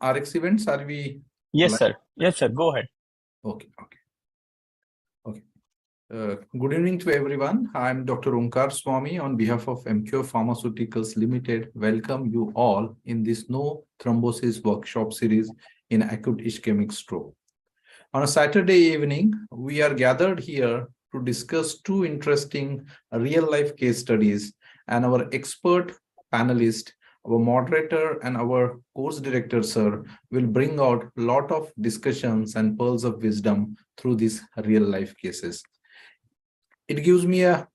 RX events, are we Yes, live? sir. Yes, sir. Go ahead. Okay, okay, okay. Good evening to everyone. I'm Dr. Omkar Swami on behalf of Emcure Pharmaceuticals Limited. Welcome you all in this no thrombosis workshop series in acute ischemic stroke. On a Saturday evening, we are gathered here to discuss two interesting real-life case studies, and our expert panelist, our moderator and our course director, sir, will bring out a lot of discussions and pearls of wisdom through these real-life cases. It gives me a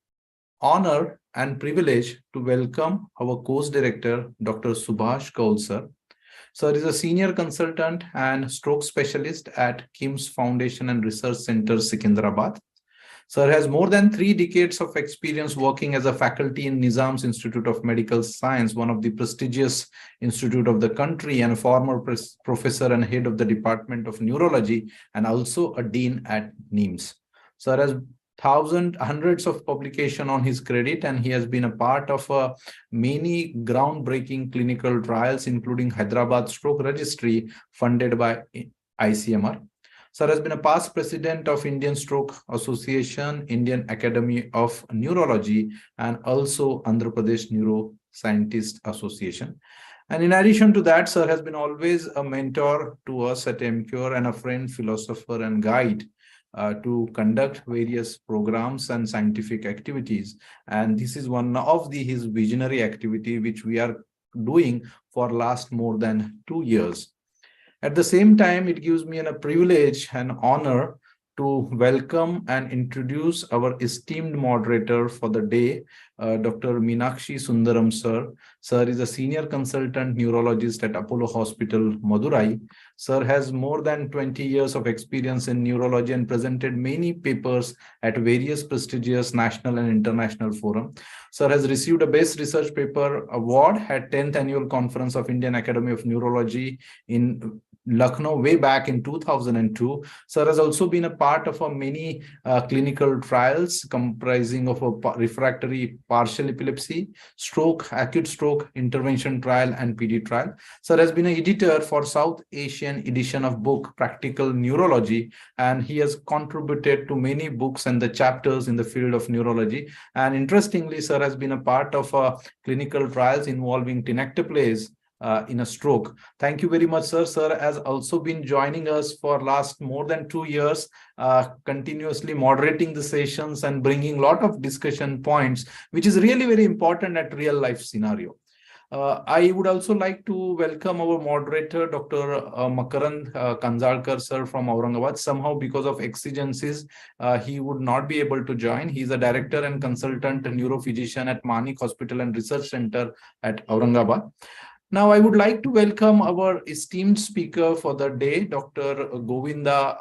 honor and privilege to welcome our course director, Dr. Subhash Kaul, sir. Sir is a senior consultant and stroke specialist at KIMS Foundation and Research Center, Secunderabad. Sir has more than 3 decades of experience working as a faculty in Nizam's Institute of Medical Science, one of the prestigious institute of the country, and a former professor and head of the Department of Neurology, and also a dean at NIMS. Sir has hundreds of publication on his credit, and he has been a part of many groundbreaking clinical trials, including Hyderabad Stroke Registry funded by ICMR. Sir has been a past president of Indian Stroke Association, Indian Academy of Neurology, and also Andhra Pradesh Neuroscientist Association. And in addition to that, sir has been always a mentor to us at Emcure and a friend, philosopher, and guide to conduct various programs and scientific activities. And this is one of his visionary activity, which we are doing for last more than 2 years. At the same time, it gives me a privilege and honor to welcome and introduce our esteemed moderator for the day, Dr. Meenakshi Sundaram, sir. Sir is a senior consultant neurologist at Apollo Hospital, Madurai. Sir has more than 20 years of experience in neurology and presented many papers at various prestigious national and international forums. Sir has received a Best Research Paper Award at 10th Annual Conference of Indian Academy of Neurology in Lucknow way back in 2002. Sir has also been a part of many clinical trials comprising of a refractory partial epilepsy, stroke, acute stroke intervention trial, and PD trial. Sir has been an editor for South Asian edition of book Practical Neurology, and he has contributed to many books and the chapters in the field of neurology. And interestingly, sir has been a part of clinical trials involving tenecteplase in a stroke. Thank you very much, sir. Sir has also been joining us for last more than 2 years, continuously moderating the sessions and bringing a lot of discussion points, which is really very important at real life scenario. I would also like to welcome our moderator, Dr. Makarand Kanzalkar, sir, from Aurangabad. Somehow, because of exigencies, he would not be able to join. He's a director and consultant neurophysician at Manik Hospital and Research Center at Aurangabad. Now, I would like to welcome our esteemed speaker for the day, Dr. Govinda.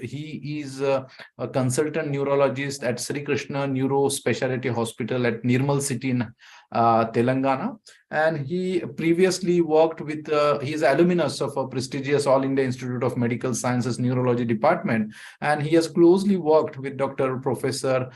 He is a consultant neurologist at Sri Krishna Neuro Specialty Hospital at Nirmal City in Telangana. And he previously worked with, he is alumnus of a prestigious All India Institute of Medical Sciences Neurology Department. And he has closely worked with Dr. Professor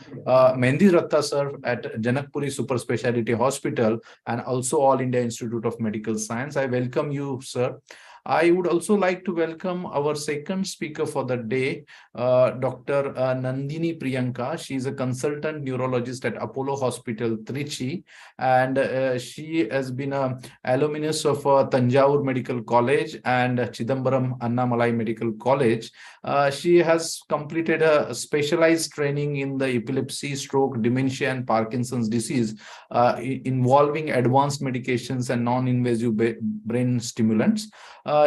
Mendi Ratta, sir, at Janakpuri Super Speciality Hospital, and also All India Institute of Medical Science. I welcome you, sir. I would also like to welcome our second speaker for the day, Dr. Nandini Priyanka. She is a consultant neurologist at Apollo Hospital, Trichy, and she has been an alumnus of Tanjavur Medical College and Chidambaram Annamalai Medical College. She has completed a specialized training in the epilepsy, stroke, dementia, and Parkinson's disease, involving advanced medications and non-invasive brain stimulants.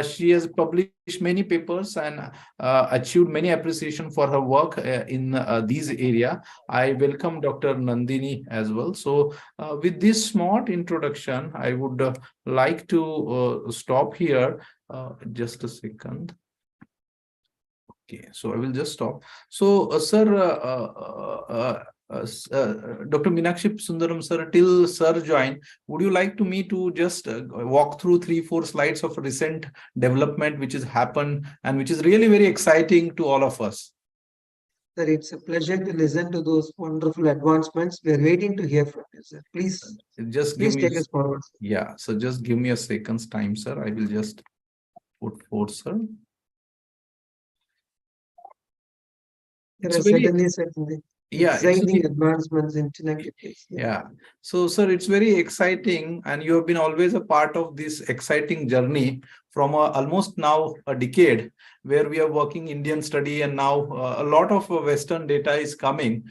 She has published many papers and achieved many appreciation for her work in these area. I welcome Dr. Nandini as well. So with this smart introduction, I would like to stop here. Just a second. Okay, so I will just stop. So, sir, Dr. Meenakshi Sundaram, sir, till sir join, would you like to me to just walk through 3-4 slides of recent development which has happened and which is really very exciting to all of us? Sir, it's a pleasure to listen to those wonderful advancements. We are waiting to hear from you, sir. Just give Please me, take us forward. yeah, so just give me a second's time, sir. I will just put forth, sir. There It's are very, certainly yeah, it's exciting advancements in connected place. yeah. So, sir, it's very exciting, and you have been always a part of this exciting journey from almost now a decade, where we are working Indian study, and now a lot of Western data is coming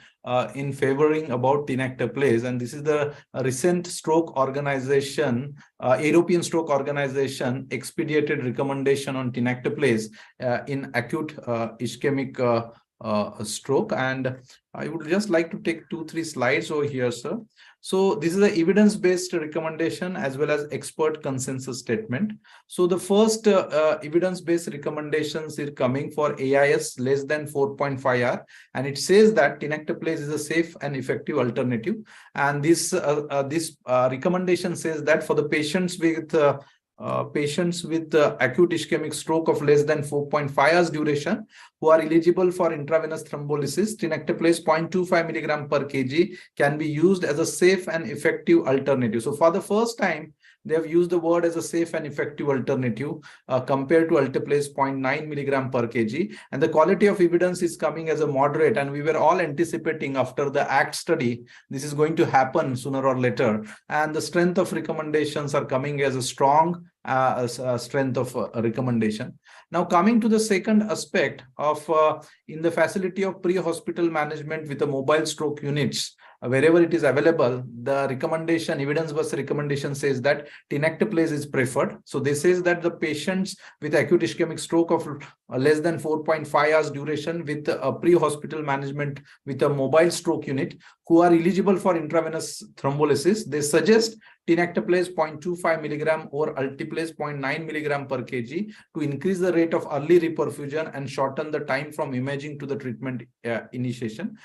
in favoring about tinactoplas, and this is the recent stroke organization, European stroke organization, expedited recommendation on tinactoplas in acute ischemic stroke. And I would just like to take 2-3 slides over here, sir. So this is the evidence-based recommendation as well as expert consensus statement. So the first evidence-based recommendations are coming for AIS less than 4.5R, and it says that tinactoplas is a safe and effective alternative. And this recommendation says that for the patients with acute ischemic stroke of less than 4.5 hours duration who are eligible for intravenous thrombolysis, tinactoplas 0.25 milligram per kg can be used as a safe and effective alternative. So for the first time, they have used the word as a safe and effective alternative compared to alteplase 0.9 milligram per kg. And the quality of evidence is coming as a moderate. And we were all anticipating after the ACT study, this is going to happen sooner or later. And the strength of recommendations are coming as a strong strength of recommendation. Now, coming to the second aspect of in the facility of pre-hospital management with the mobile stroke units, wherever it is available, the recommendation, evidence-based recommendation says that tinactoplas is preferred. So this says that the patients with acute ischemic stroke of less than 4.5 hours duration with a pre-hospital management with a mobile stroke unit who are eligible for intravenous thrombolysis, they suggest tinactoplas 0.25 milligram or alteplase 0.9 milligram per kg to increase the rate of early reperfusion and shorten the time from imaging to the treatment initiation.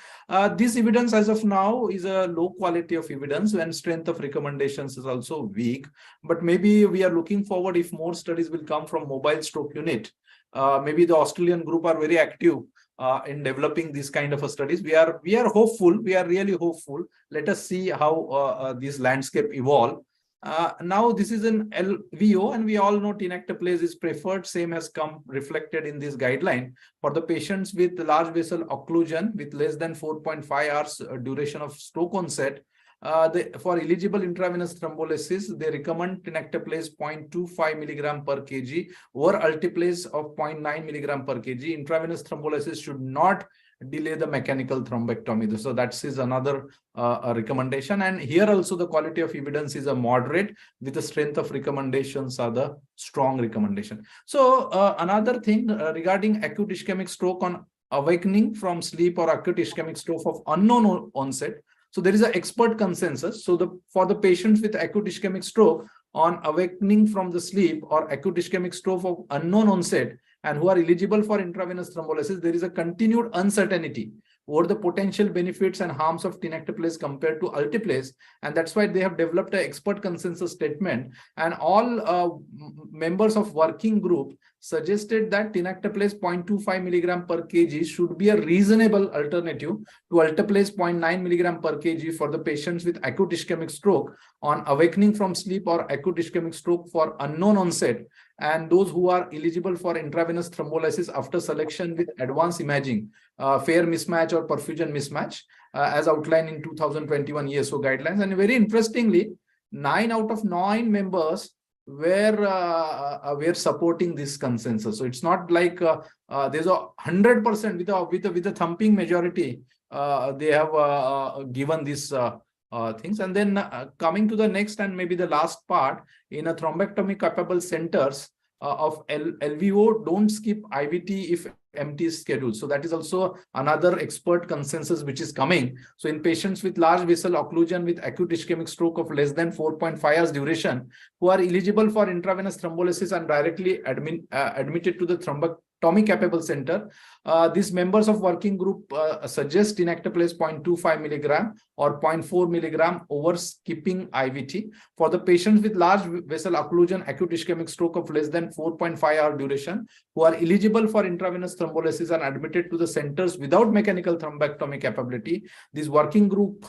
This evidence as of now is a low quality of evidence, and strength of recommendations is also weak. But maybe we are looking forward if more studies will come from mobile stroke unit. Maybe the Australian group are very active in developing these kind of studies. We are hopeful. We are really hopeful. Let us see how this landscape evolve. Now this is an LVO, and we all know tinactoplas is preferred. Same has come reflected in this guideline for the patients with large vessel occlusion with less than 4.5 hours duration of stroke onset. For eligible intravenous thrombolysis, they recommend tinactoplas 0.25 milligram per kg or alteplase of 0.9 milligram per kg. Intravenous thrombolysis should not delay the mechanical thrombectomy. So that is another recommendation. And here also the quality of evidence is a moderate with the strength of recommendations are the strong recommendation. So another thing regarding acute ischemic stroke on awakening from sleep or acute ischemic stroke of unknown onset. So there is an expert consensus. So for the patients with acute ischemic stroke on awakening from the sleep or acute ischemic stroke of unknown onset and who are eligible for intravenous thrombolysis, there is a continued uncertainty over the potential benefits and harms of tinactoplas compared to alteplase, and that's why they have developed an expert consensus statement. And all members of working group suggested that tinactoplas 0.25 milligram per kg should be a reasonable alternative to alteplase 0.9 milligram per kg for the patients with acute ischemic stroke on awakening from sleep or acute ischemic stroke for unknown onset, and those who are eligible for intravenous thrombolysis after selection with advanced imaging, fair mismatch or perfusion mismatch, as outlined in 2021 ESO guidelines. And very interestingly, 9 out of 9 members were supporting this consensus. So it's not like there's a 100% with a thumping majority. They have given this things. And then coming to the next and maybe the last part, in a thrombectomy capable centers of LVO, don't skip IVT if MT is scheduled. So that is also another expert consensus which is coming. So in patients with large vessel occlusion with acute ischemic stroke of less than 4.5 hours duration who are eligible for intravenous thrombolysis and directly admitted to the capable center. These members of working group suggest tinactoplas 0.25 milligram or 0.4 milligram over skipping IVT for the patients with large vessel occlusion, acute ischemic stroke of less than 4.5 hour duration, who are eligible for intravenous thrombolysis and admitted to the centers without mechanical thrombectomy capability. This working group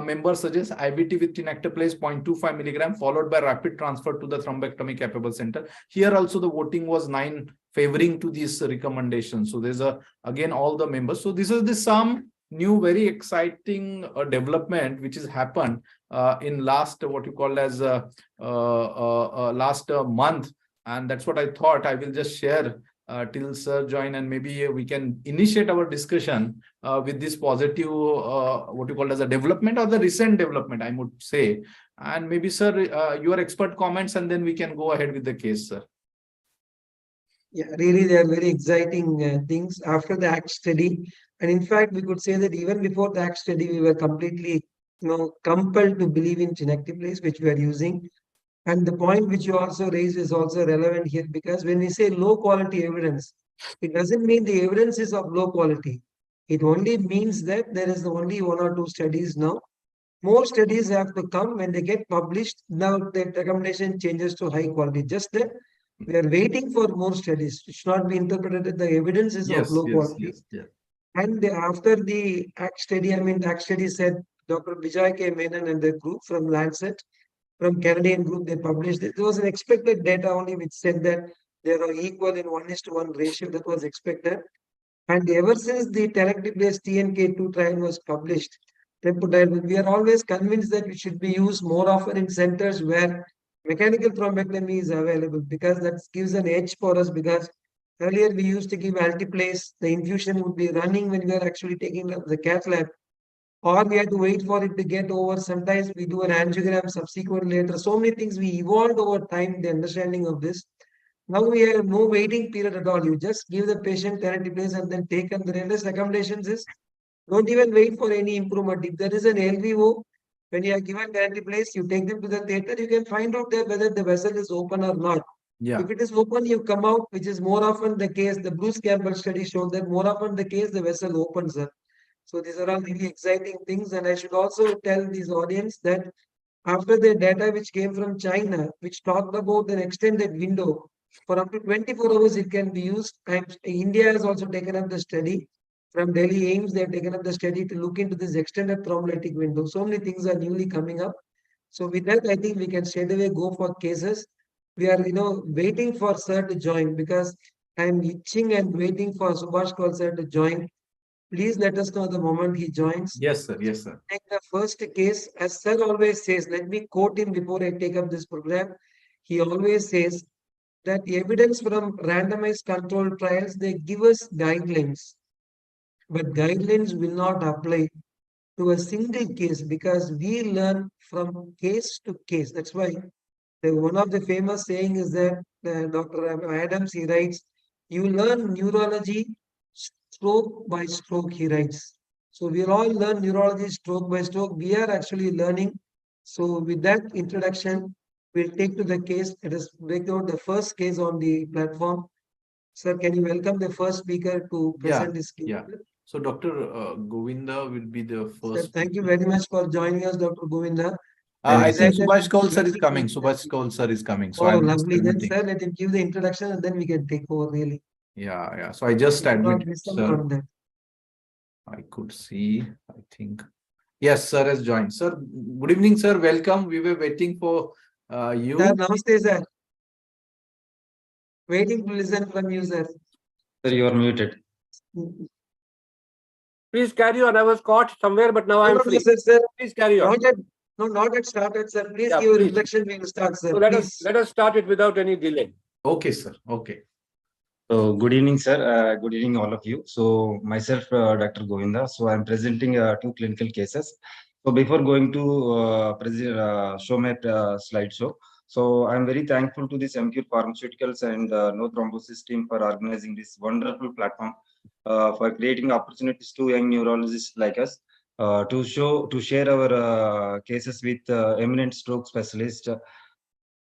members suggest IVT with tinactoplas 0.25 milligram followed by rapid transfer to the thrombectomy capable center. Here also the voting was 9 favoring to this recommendation. So there's again all the members. So this is the some new very exciting development which has happened in last what you call as last month, and that's what I thought I will just share till sir join, and maybe we can initiate our discussion with this positive what you call as a development or the recent development, I would say. And maybe sir your expert comments, and then we can go ahead with the case, sir. Yeah, really, they are very exciting things after the ACT study. And in fact, we could say that even before the ACT study, we were completely, compelled to believe in tinactoplas, which we are using. And the point which you also raised is also relevant here, because when we say low quality evidence, it doesn't mean the evidence is of low quality. It only means that there is only 1 or 2 studies now. More studies have to come. When they get published, now the recommendation changes to high quality. Just that we are waiting for more studies. It should not be interpreted that the evidence is of low quality. Yes. And after the ACT study, the ACT study said Dr. Vijay K. Menon and the group from Lancet, from Canadian group, they published it. There was an expected data only which said that they are equal in 1:1 ratio. That was expected. And ever since the tenecteplase TNK2 trial was published, we are always convinced that it should be used more often in centers where mechanical thrombectomy is available, because that gives an edge for us. Because earlier we used to give altiplase, the infusion would be running when we are actually taking the cath lab, or we had to wait for it to get over. Sometimes we do an angiogram subsequently later. So many things we evolved over time, the understanding of this. Now we have no waiting period at all. You just give the patient tenecteplase and then take. And the latest recommendations is don't even wait for any improvement. If there is an LVO, when you are given tenecteplase, you take them to the theater. You can find out there whether the vessel is open or not. Yeah. If it is open, you come out, which is more often the case. The Bruce Campbell study showed that more often the case, the vessel opens up. So these are all really exciting things. And I should also tell this audience that after the data which came from China, which talked about an extended window for up to 24 hours, it can be used. And India has also taken up the study. From Delhi AIMS, they have taken up the study to look into this extended thrombolytic window. So many things are newly coming up. So with that, I think we can straight away go for cases. We are, waiting for sir to join, because I'm itching and waiting for Subhash Kaul sir to join. Please let us know the moment he joins. Yes, sir. Yes, sir. Take the first case, as sir always says, let me quote him before I take up this program. He always says that evidence from randomized controlled trials, they give us guidelines, but guidelines will not apply to a single case, because we learn from case to case. That's why one of the famous saying is that Dr. Adams, he writes, you learn neurology stroke by stroke, he writes. So we'll all learn neurology stroke by stroke. We are actually learning. So with that introduction, we'll take to the case. Let us break out the first case on the platform. Sir, can you welcome the first speaker to present this case? Yeah. So Dr. Govinda will be the first. Sir, thank you very much for joining us, Dr. Govinda. I think Subhash Kaul sir is coming. Subhash Kaul sir is coming. So oh, lovely. Then, sir, let him give the introduction and then we can take over, really. Yeah. So I just admitted, sir. I could see, I think. Yes, sir has joined. Sir, good evening, sir. Welcome. We were waiting for you. Sir, namaste, sir. Waiting to listen from you, sir. Sir, you are muted. Please carry on. I was caught somewhere, but now I'm free. Sir. Please carry on. Not yet started, sir. Please give your introduction. We will start, sir. So let us start it without any delay. Okay, sir. Okay. So good evening, sir. Good evening, all of you. So myself, Dr. Govinda. So I'm presenting 2 clinical cases. So before going to show my slideshow, so I'm very thankful to this Emcure Pharmaceuticals and No Thrombosis team for organizing this wonderful platform, for creating opportunities to young neurologists like us to share our cases with eminent stroke specialists.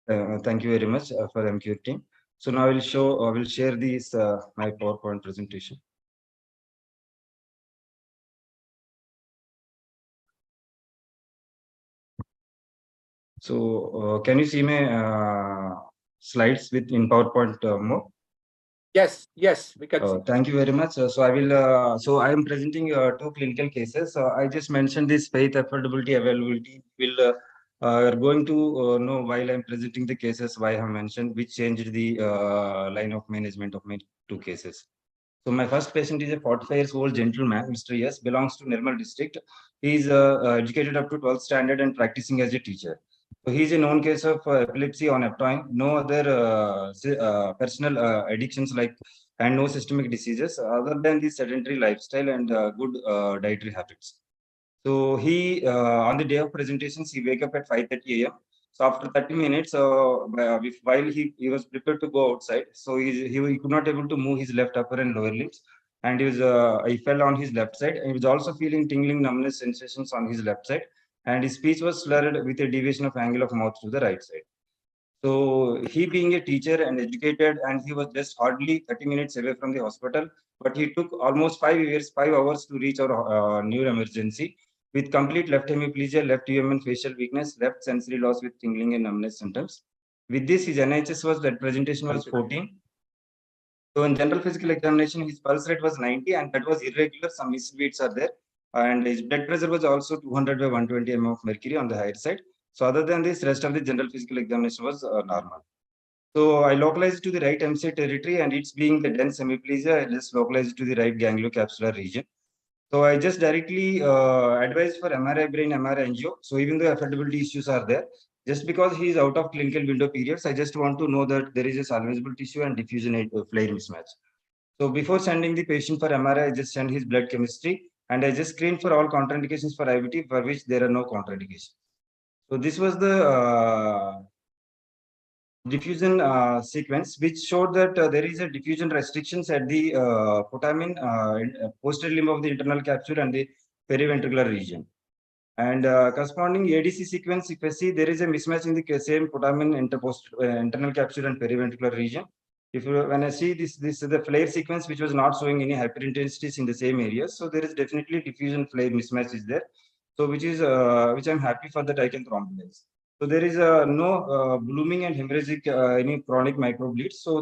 Thank you very much for Emcure team. So now I will share this my PowerPoint presentation. So can you see my slides with in PowerPoint mode? Yes, yes, we can see. Thank you very much. So I will. So I am presenting two clinical cases. I just mentioned this faith, affordability, availability. Will are going to know while I am presenting the cases why I have mentioned which changed the line of management of my two cases. So my first patient is a 45 years old gentleman, Mr. S, belongs to Nirmal district. He is educated up to 12th standard and practicing as a teacher. So he is a known case of epilepsy on Eptoin, no other personal addictions like and no systemic diseases other than the sedentary lifestyle and good dietary habits. So he on the day of presentations he wake up at 5:30 a.m. So after 30 minutes, while he was prepared to go outside, so he could not able to move his left upper and lower limbs, and he fell on his left side, and he was also feeling tingling numbness sensations on his left side, and his speech was slurred with a deviation of angle of mouth to the right side. So he being a teacher and educated, and he was just hardly 30 minutes away from the hospital, but he took almost 5 hours to reach our neuro emergency with complete left hemiplegia, left UM facial weakness, left sensory loss with tingling and numbness symptoms. With this, his NHS was that presentation was 14. So in general physical examination, his pulse rate was 90, and that was irregular. Some missed beats are there, and his blood pressure was also 200 by 120 mm of mercury on the higher side. So other than this, rest of the general physical examination was normal. So I localized to the right MC territory, and it's being the dense hemiplegia, I just localized to the right gangliocapsular region. So I just directly advised for MRI brain, MRI angio. So even though affordability issues are there, just because he is out of clinical window periods, I just want to know that there is a salvageable tissue and diffusion flare mismatch. So before sending the patient for MRI, I just send his blood chemistry, and I just screen for all contraindications for IVT for which there are no contraindications. So this was the diffusion sequence, which showed that there is a diffusion restrictions at the putamen posterior limb of the internal capsule and the periventricular region. And corresponding ADC sequence, if you see, there is a mismatch in the same putamen internal capsule and periventricular region. If you, when I see this is the flare sequence, which was not showing any hyperintensities in the same areas. So there is definitely diffusion flare mismatch is there. So which I'm happy for that I can thrombolize. So there is no blooming and hemorrhagic any chronic microbleeds. So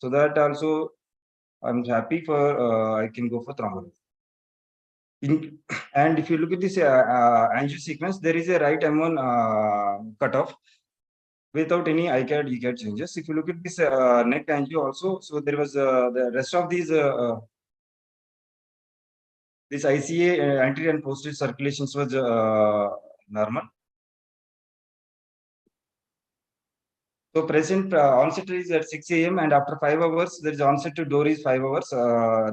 that also I'm happy for I can go for thrombolysis. And if you look at this angio sequence, there is a right M1 cutoff without any ICAD, ECAD changes. If you look at this neck angio also, so there was the rest of these this ICA anterior and posterior circulations was normal. So present onset is at 6 a.m. and after 5 hours, there is onset to door is 5 hours.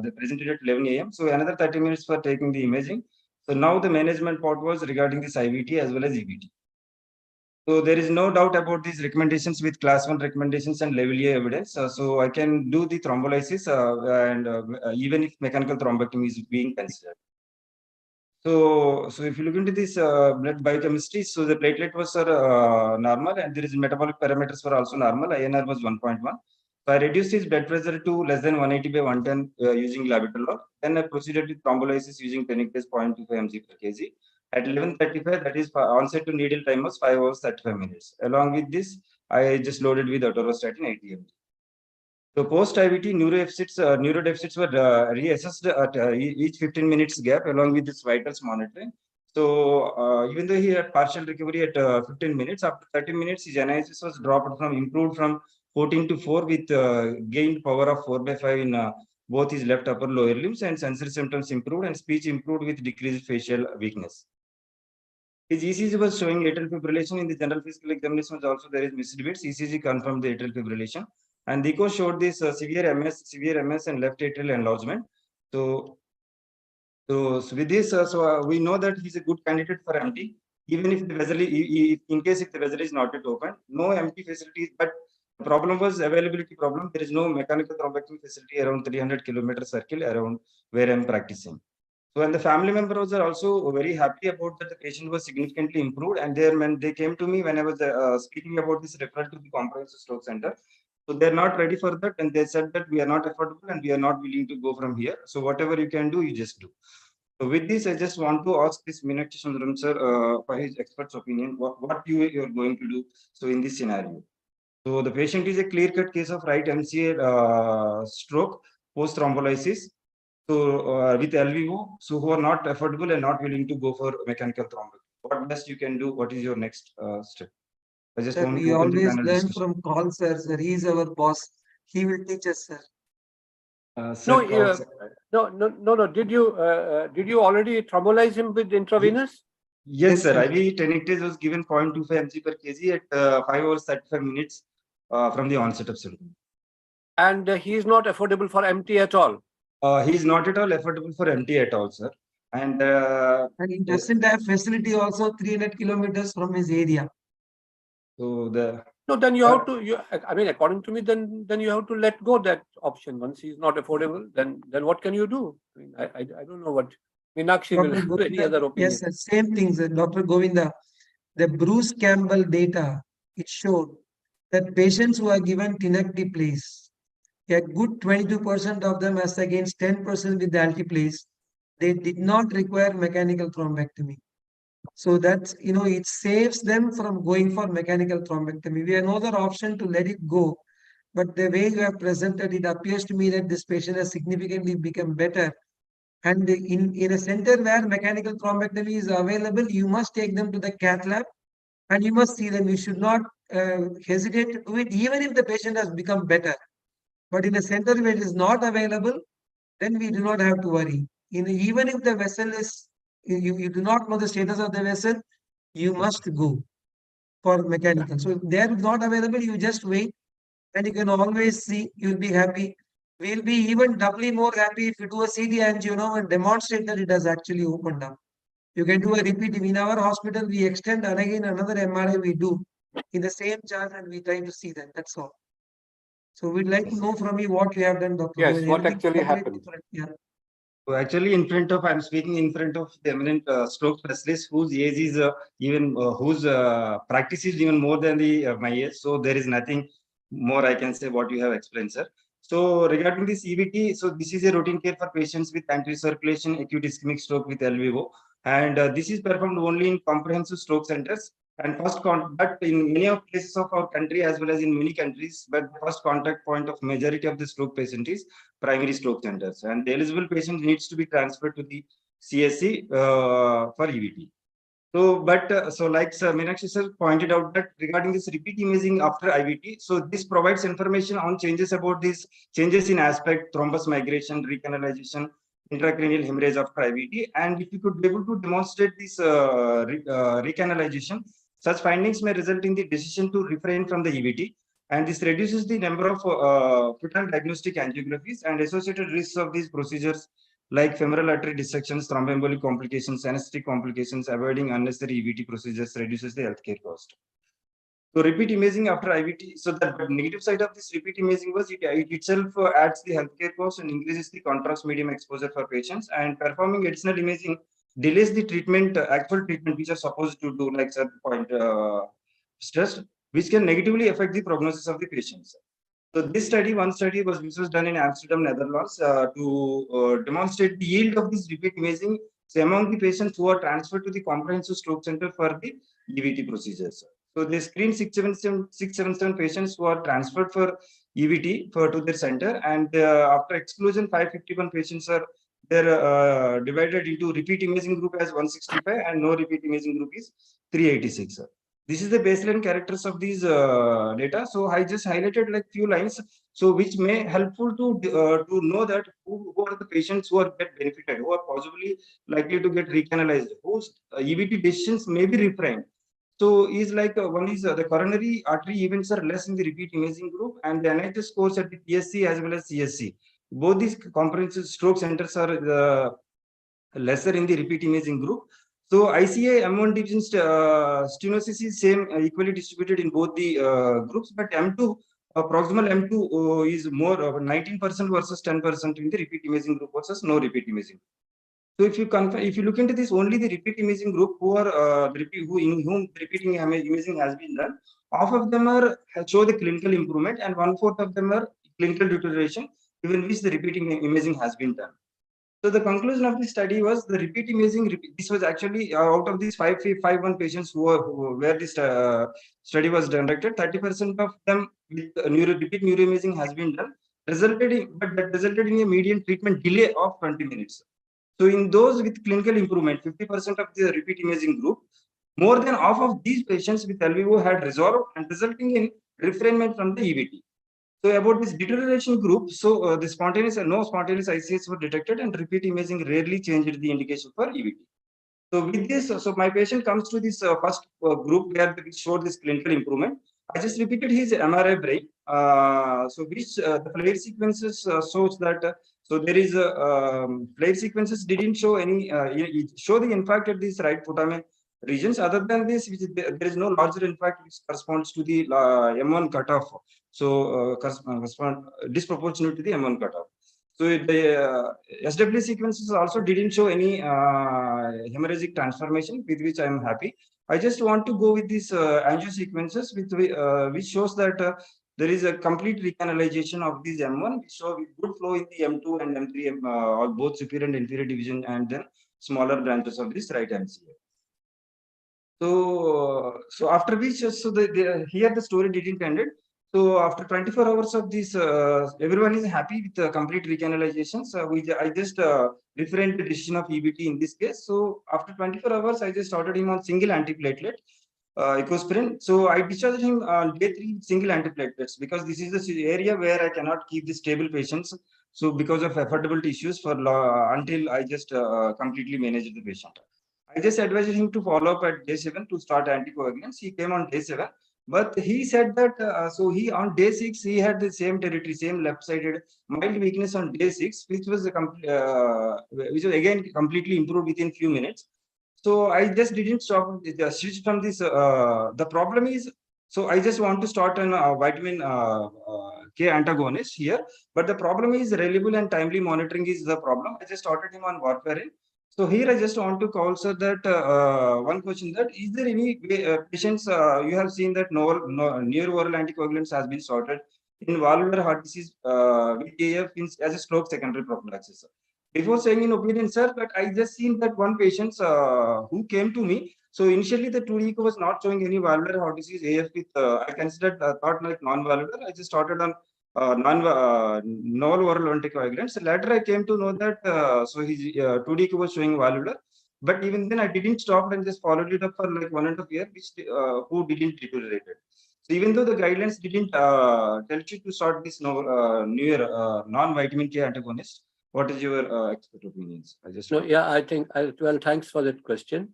They presented at 11 a.m. So another 30 minutes for taking the imaging. So now the management part was regarding this IVT as well as EVT. So there is no doubt about these recommendations with class 1 recommendations and level A evidence. So I can do the thrombolysis and even if mechanical thrombectomy is being considered. So if you look into this blood biochemistry, so the platelet was normal, and there is metabolic parameters were also normal. INR was 1.1. So I reduced his blood pressure to less than 180 by 110 using labetalol. Then I proceeded with thrombolysis using tenic 0.25 mg per kg. At 11:35, that is onset to needle time was 5 hours 35 minutes. Along with this, I just loaded with atorvastatin 80 mg. So post IVT neurodeficits were reassessed at each 15 minutes gap along with this vitals monitoring. So even though he had partial recovery at 15 minutes, after 30 minutes his analysis was improved from 14 to 4 with gained power of 4/5 in both his left upper lower limbs, and sensory symptoms improved and speech improved with decreased facial weakness. His ECG was showing atrial fibrillation. In the general physical examination also there is missed beats. ECG confirmed the atrial fibrillation. And the echo showed this severe MS and left atrial enlargement. So with this, we know that he's a good candidate for MT. Even if the vessel, in case if the vessel is not yet open, no MT facilities. But the problem was availability problem. There is no mechanical thrombectomy facility around 300 km circle around where I'm practicing. So, and the family members are also very happy about that the patient was significantly improved. And when they came to me when I was speaking about this referral to the comprehensive stroke center, So they're not ready for that, and they said that we are not affordable and we are not willing to go from here. So whatever you can do, you just do. So with this, I just want to ask this Meenakshi Sundaram sir for his expert's opinion. What you are going to do? So in this scenario, so the patient is a clear-cut case of right MCA stroke post thrombolysis. So with LVO, so who are not affordable and not willing to go for mechanical thrombectomy. What best you can do? What is your next step? I just Sir, want we to open the always panel learn discussion. from call, sir. Sir, he is our boss. He will teach us, sir. No, Sir, no. Did you already thrombolyze him with intravenous? yes, Yes, sir. sir. IV tenectase was given 0.25 mg per kg at 5 hours 35 minutes from the onset of symptom. And he is not affordable for MT at all. He is not at all affordable for MT at all, sir. And And he doesn't have facility also 300 kilometers from his area. so the No, then you have to. I mean, according to me, then you have to let go that option. Once he's not affordable, then what can you do? I mean, I don't know what Meenakshi will Dr. have any Govinda, other opinion. yes, sir. Same thing, sir. Dr. Govinda, the Bruce Campbell data, it showed that patients who are given tenecteplase, a good 22% of them as against 10% with the alteplase, they did not require mechanical thrombectomy. So that's, it saves them from going for mechanical thrombectomy. We have no other option to let it go. But the way you have presented, it appears to me that this patient has significantly become better. And in a center where mechanical thrombectomy is available, you must take them to the cath lab and you must see them. You should not hesitate to do it, even if the patient has become better. But in a center where it is not available, then we do not have to worry. Even if the vessel is, you do not know the status of the vessel, you must go for mechanical. So if they are not available, you just wait and you can always see, you'll be happy. We'll be even doubly more happy if you do a CT angio and demonstrate that it has actually opened up. You can do a repeat. In our hospital, we extend and again another MRI we do in the same chart and we try to see that. That's all. So we'd like to know from you what you have done, Dr. Yes, Govind. what Everything actually totally happened. different. Yeah. So actually, I'm speaking in front of the eminent stroke specialist whose age is whose practice is even more than my age. So there is nothing more I can say what you have explained, sir. So regarding this EVT, so this is a routine care for patients with anterior circulation acute ischemic stroke with LVO, and this is performed only in comprehensive stroke centers. And but in many of places of our country as well as in many countries, but the first contact point of majority of the stroke patient is primary stroke centers, and the eligible patient needs to be transferred to the CSC for EVT. So, so like Sir Meenakshi sir pointed out that regarding this repeat imaging after IVT, so this provides information on changes about these changes in aspect, thrombus migration, recanalization, intracranial hemorrhage after IVT, and if you could be able to demonstrate this recanalization, such findings may result in the decision to refrain from the EVT. And this reduces the number of fetal diagnostic angiographies and associated risks of these procedures like femoral artery dissections, thromboembolic complications, anesthetic complications. Avoiding unnecessary EVT procedures reduces the healthcare cost. So repeat imaging after IVT. So the negative side of this repeat imaging was it itself adds the healthcare cost and increases the contrast medium exposure for patients. And performing additional imaging delays the treatment, actual treatment, which are supposed to do, like Sir point stressed, which can negatively affect the prognosis of the patients. So this study, one study which was done in Amsterdam, Netherlands, to demonstrate the yield of this repeat imaging among the patients who are transferred to the comprehensive stroke center for the EVT procedures. So they screened 677 patients who are transferred for EVT to their center, and after exclusion, 551 patients are divided into repeat imaging group as 165 and no repeat imaging group is 386. This is the baseline characters of these data. So I just highlighted like few lines, so which may helpful to know that who are the patients who are get benefited, who are possibly likely to get recanalized, whose EVT decisions may be reframed. So is like one is the coronary artery events are less in the repeat imaging group, and the NHS scores at the PSC as well as CSC. Both these comprehensive stroke centers are lesser in the repeat imaging group. So ICA M1 division stenosis is same equally distributed in both the groups, but M2 proximal M2 is more 19% versus 10% in the repeat imaging group versus no repeat imaging. So if you look into this, only the repeat imaging group who are in whom repeating imaging has been done, half of them are show the clinical improvement, and 1/4 of them are clinical deterioration, even which the repeating imaging has been done. So the conclusion of the study was the repeat imaging. This was actually out of these 551 patients where this study was conducted, 30% of them with repeat neuroimaging has been done, but that resulted in a median treatment delay of 20 minutes. So in those with clinical improvement, 50% of the repeat imaging group, more than half of these patients with LVO had resolved and resulting in refrainment from the EVT. So about this deterioration group, so the no spontaneous ICS were detected, and repeat imaging rarely changed the indication for EVT. So with this, so my patient comes to this first group where we showed this clinical improvement. I just repeated his MRI brain. So which the flare sequences shows that so there is flare sequences didn't show any show the infarct at these right putamen regions. Other than this, there is no larger infarct which corresponds to the M1 cutoff. So correspond disproportionate to the M1 cutoff. So the SW sequences also didn't show any hemorrhagic transformation, with which I am happy. I just want to go with these angio sequences, which shows that there is a complete recanalization of these M1, which show good flow in the M2 and M3, or both superior and inferior division, and then smaller branches of this right MCA. So after which, so here the story didn't end it. So after 24 hours of this, everyone is happy with the complete recanalization. So I just refrained the decision of EBT in this case. So after 24 hours, I just started him on single antiplatelet, ecosprin. So I discharged him on day 3 with single antiplatelets, because this is the area where I cannot keep the stable patients. So because of affordability issues until I just completely managed the patient. I just advised him to follow up at day 7 to start anticoagulants. He came on day 7, but he said that so he on day 6 he had the same territory, same left-sided mild weakness on day 6, which was again completely improved within few minutes. So I just didn't stop switch from this. The problem is, so I just want to start an vitamin K antagonist here, but the problem is reliable and timely monitoring is the problem. I just started him on warfarin. So here I just want to call, sir, that one question, that is there any patients you have seen that near oral anticoagulants has been started in valvular heart disease with AF as a stroke secondary prophylaxis? Before saying in opinion, sir, but I just seen that one patient who came to me. So initially the 2D echo was not showing any valvular heart disease AF with I considered thought like non-valvular. I just started on novel oral anticoagulants. Later I came to know that so his 2D echo was showing valvular, but even then I didn't stop and just followed it up for like 1.5 years, which who didn't deteriorate. So even though the guidelines didn't tell you to start this newer non-vitamin K antagonist, what is your expert opinions? I just I think well, thanks for that question.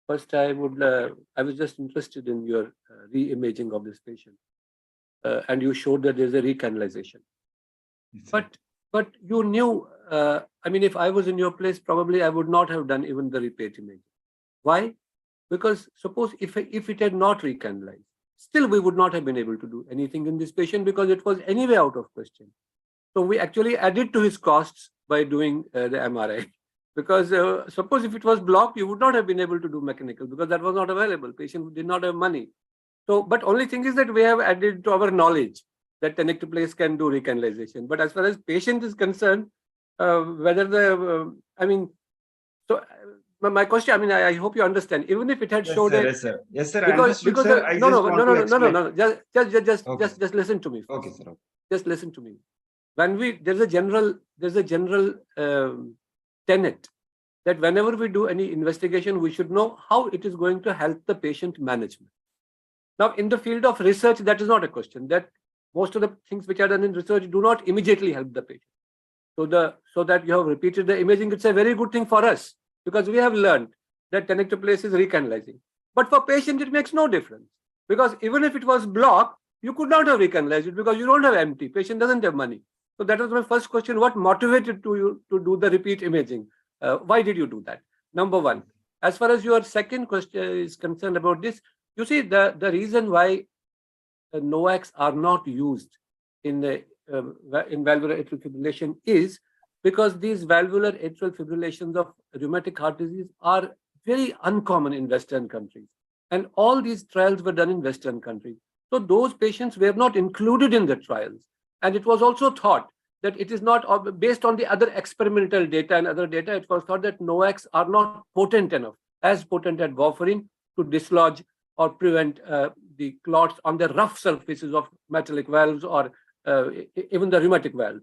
First, I was just interested in your re-imaging of this patient, and you showed that there's a recanalization. But you knew. I mean, if I was in your place, probably I would not have done even the repeat imaging. Why? Because suppose if it had not recanalized, still we would not have been able to do anything in this patient, because it was anyway out of question. So we actually added to his costs by doing the MRI, because suppose if it was blocked, you would not have been able to do mechanical, because that was not available. Patient did not have money. So, but only thing is that we have added to our knowledge that tenecteplase can do recanalization. But as far as patient is concerned, whether the so my question, I mean, I hope you understand. Even if it had showed yes, sir. Yes, sir. because no. Just listen to me first. Okay, sir. Just listen to me. When there's a general tenet that whenever we do any investigation, we should know how it is going to help the patient management. Now, in the field of research, that is not a question. That most of the things which are done in research do not immediately help the patient. So that you have repeated the imaging, it's a very good thing for us, because we have learned that tenecteplase is recanalizing. But for patient, it makes no difference, because even if it was blocked, you could not have recanalized it, because you don't have MT. Patient doesn't have money. So that was my first question. What motivated you to do the repeat imaging? Why did you do that? Number one. As far as your second question is concerned about this, you see, the reason why NOACs are not used in valvular atrial fibrillation is because these valvular atrial fibrillations of rheumatic heart disease are very uncommon in Western countries. And all these trials were done in Western countries. So those patients were not included in the trials. And it was also thought that it is not based on the other experimental data and other data. It was thought that NOACs are not potent enough, as potent as warfarin, to dislodge or prevent the clots on the rough surfaces of metallic valves or even the rheumatic valve.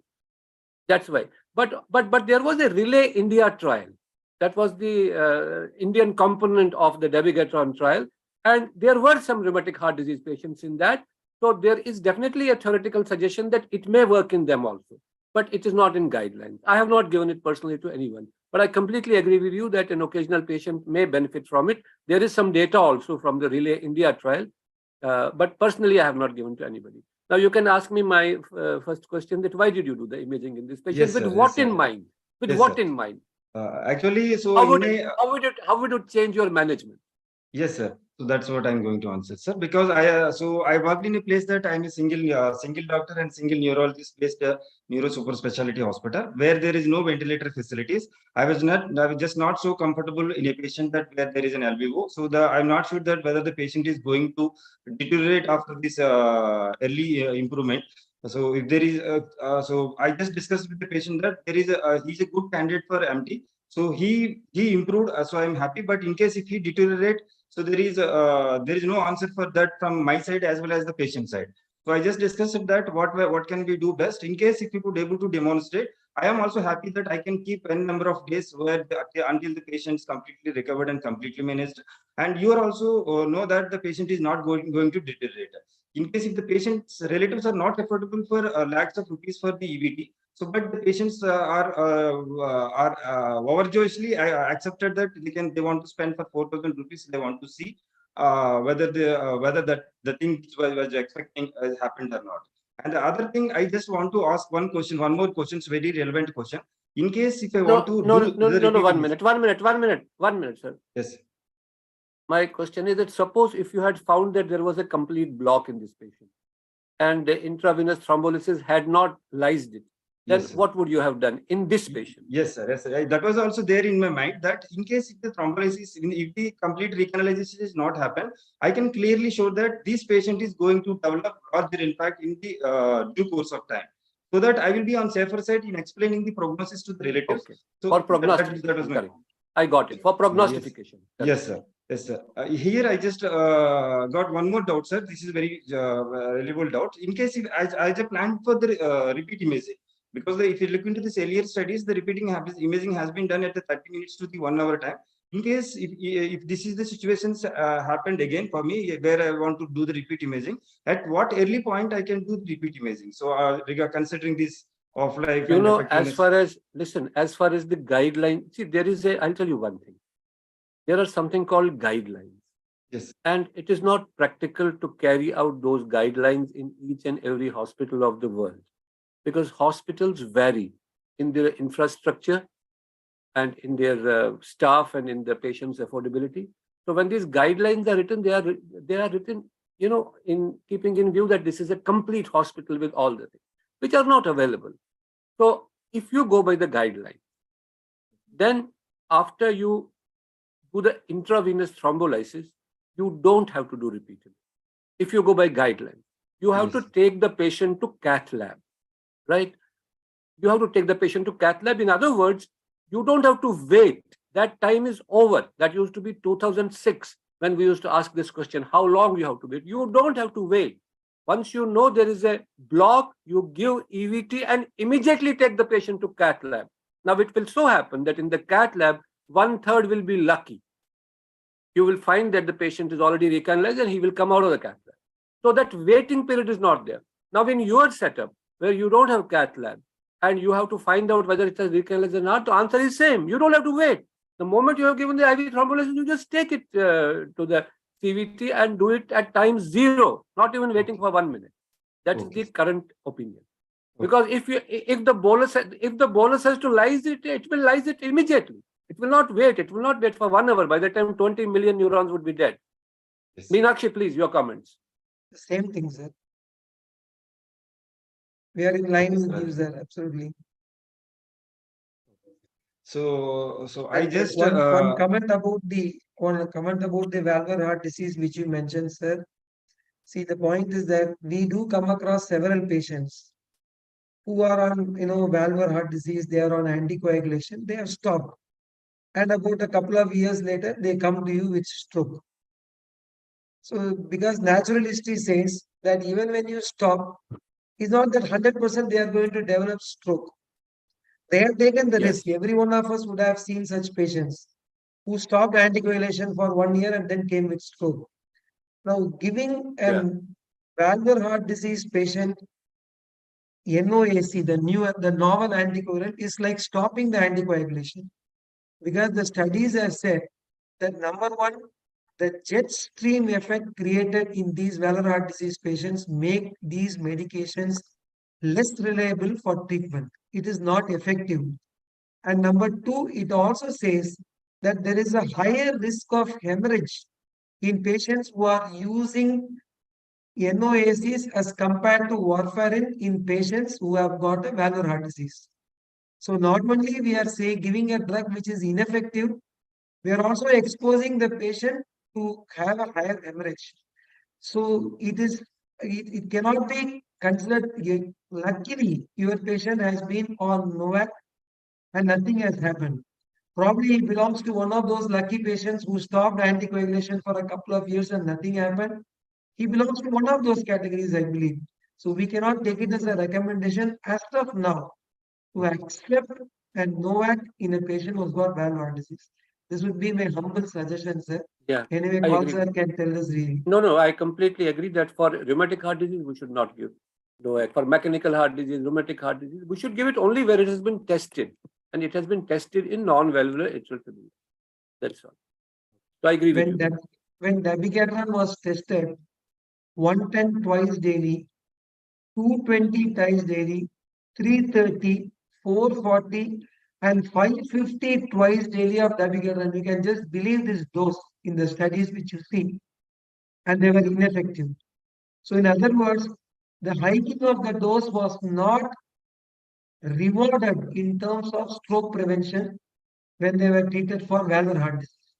That's why. But there was a Relay India trial. That was the Indian component of the dabigatran trial. And there were some rheumatic heart disease patients in that. So there is definitely a theoretical suggestion that it may work in them also. But it is not in guidelines. I have not given it personally to anyone. But I completely agree with you that an occasional patient may benefit from it. There is some data also from the Relay India trial. But personally, I have not given to anybody. Now you can ask me my first question: that why did you do the imaging in this patient? Yes, With sir. what Yes, sir. in mind? With Yes, what sir. in mind? Actually, so How in would my, how would it change your management? yes, sir. So that's what I'm going to answer, sir. Because I worked in a place that I'm a single doctor and single neurologist based neuro super specialty hospital where there is no ventilator facilities. I was just not so comfortable in a patient that where there is an LVO. So I'm not sure that whether the patient is going to deteriorate after this early improvement. So if there is, so I just discussed with the patient that there is he's a good candidate for MT. So he improved. So I'm happy. But in case if he deteriorate, so there is no answer for that from my side as well as the patient side. So I just discussed that what can we do best in case if we could able to demonstrate. I am also happy that I can keep n number of days until the patient is completely recovered and completely managed. And you are also know that the patient is not going to deteriorate. In case if the patient's relatives are not affordable for lakhs of rupees for the EVT, so but the patients are overjoyously accepted that they want to spend for 4,000 rupees. They want to see whether that the thing which was expecting has happened or not. And the other thing, I just want to ask one more question, it's very relevant question. In case if I want to No, do the repeat 1 minute, sir. yes. My question is that suppose if you had found that there was a complete block in this patient and the intravenous thrombolysis had not lysed it, then Yes, sir. what would you have done in this patient? Yes, sir. Yes, sir. That was also there in my mind that in case if the thrombolysis, if the complete recanalization is not happen, I can clearly show that this patient is going to develop larger impact in the due course of time. So that I will be on safer side in explaining the prognosis to the relatives. Okay. So For prognostication, that was my correct. I got it. For prognostication. Yes, sir. Yes, sir. Here I just got one more doubt, sir. This is very relevant doubt. In case if I just planned for the repeat imaging, because if you look into this earlier studies, the imaging has been done at the 30 minutes to the 1 hour time. In case if this is the situations happened again for me where I want to do the repeat imaging, at what early point I can do the repeat imaging? So considering this of life You and know, effectiveness. as far as the guideline, see, I'll tell you one thing. There are something called guidelines. Yes. And it is not practical to carry out those guidelines in each and every hospital of the world, because hospitals vary in their infrastructure and in their staff and in the patient's affordability. So when these guidelines are written, they are written, in keeping in view that this is a complete hospital with all the things, which are not available. So if you go by the guideline, then after you do the intravenous thrombolysis, you don't have to do repeated. If you go by guideline, you have to take the patient to cath lab, right? You have to take the patient to cath lab. In other words, you don't have to wait. That time is over. That used to be 2006 when we used to ask this question, how long you have to wait? You don't have to wait. Once you know there is a block, you give EVT and immediately take the patient to cath lab. Now, it will so happen that in the cath lab, 1/3 will be lucky. You will find that the patient is already recanalized and he will come out of the cath lab. So that waiting period is not there. Now, in your setup, where you don't have cath lab, and you have to find out whether it's a recanalized or not, the answer is same. You don't have to wait. The moment you have given the IV thrombolysis, you just take it to the CVT and do it at time 0, not even waiting for 1 minute. That is the current opinion. Because if the bolus has to lyse it, it will lyse it immediately. It will not wait. It will not wait for 1 hour. By the time 20 million neurons would be dead. Yes. Meenakshi, please, your comments. Same thing, sir. We are in line with you, sir. Absolutely. So I And just one comment about the valvular heart disease which you mentioned, sir. See, the point is that we do come across several patients who are on, valvular heart disease. They are on anticoagulation. They have stopped, and about a couple of years later, they come to you with stroke. So, because natural history says that even when you stop, it's not that 100% they are going to develop stroke. They have taken the Yes. risk. Every one of us would have seen such patients who stopped anticoagulation for 1 year and then came with stroke. Now, giving Yeah. an valvular heart disease patient NOAC, the novel anticoagulant, is like stopping the anticoagulation, because the studies have said that number one, the jet stream effect created in these valvular heart disease patients make these medications less reliable for treatment. It is not effective. And number two, it also says that there is a higher risk of hemorrhage in patients who are using NOACs as compared to warfarin in patients who have got a valvular heart disease. So not only we are saying giving a drug which is ineffective, we are also exposing the patient to have a higher hemorrhage. So it cannot be considered. Luckily, your patient has been on NOAC and nothing has happened. Probably he belongs to one of those lucky patients who stopped anticoagulation for a couple of years and nothing happened. He belongs to one of those categories, I believe. So we cannot take it as a recommendation as of now to accept and NOAC in a patient who's got valvular heart disease. This would be my humble suggestion, sir. Yeah. Anyway, I Paul agree. sir can tell us really. No, I completely agree that for rheumatic heart disease, we should not give NOAC. For mechanical heart disease, rheumatic heart disease, we should give it only where it has been tested. And it has been tested in non-valvular atrial fibrillation. That's all. So I agree with you. When dabigatran was tested, 110 twice daily, 220 times daily, 330, 440, and 550 twice daily of dabigatran. You can just believe this dose in the studies which you see, and they were ineffective. So, in other words, the hiking of the dose was not rewarded in terms of stroke prevention when they were treated for valvular heart disease.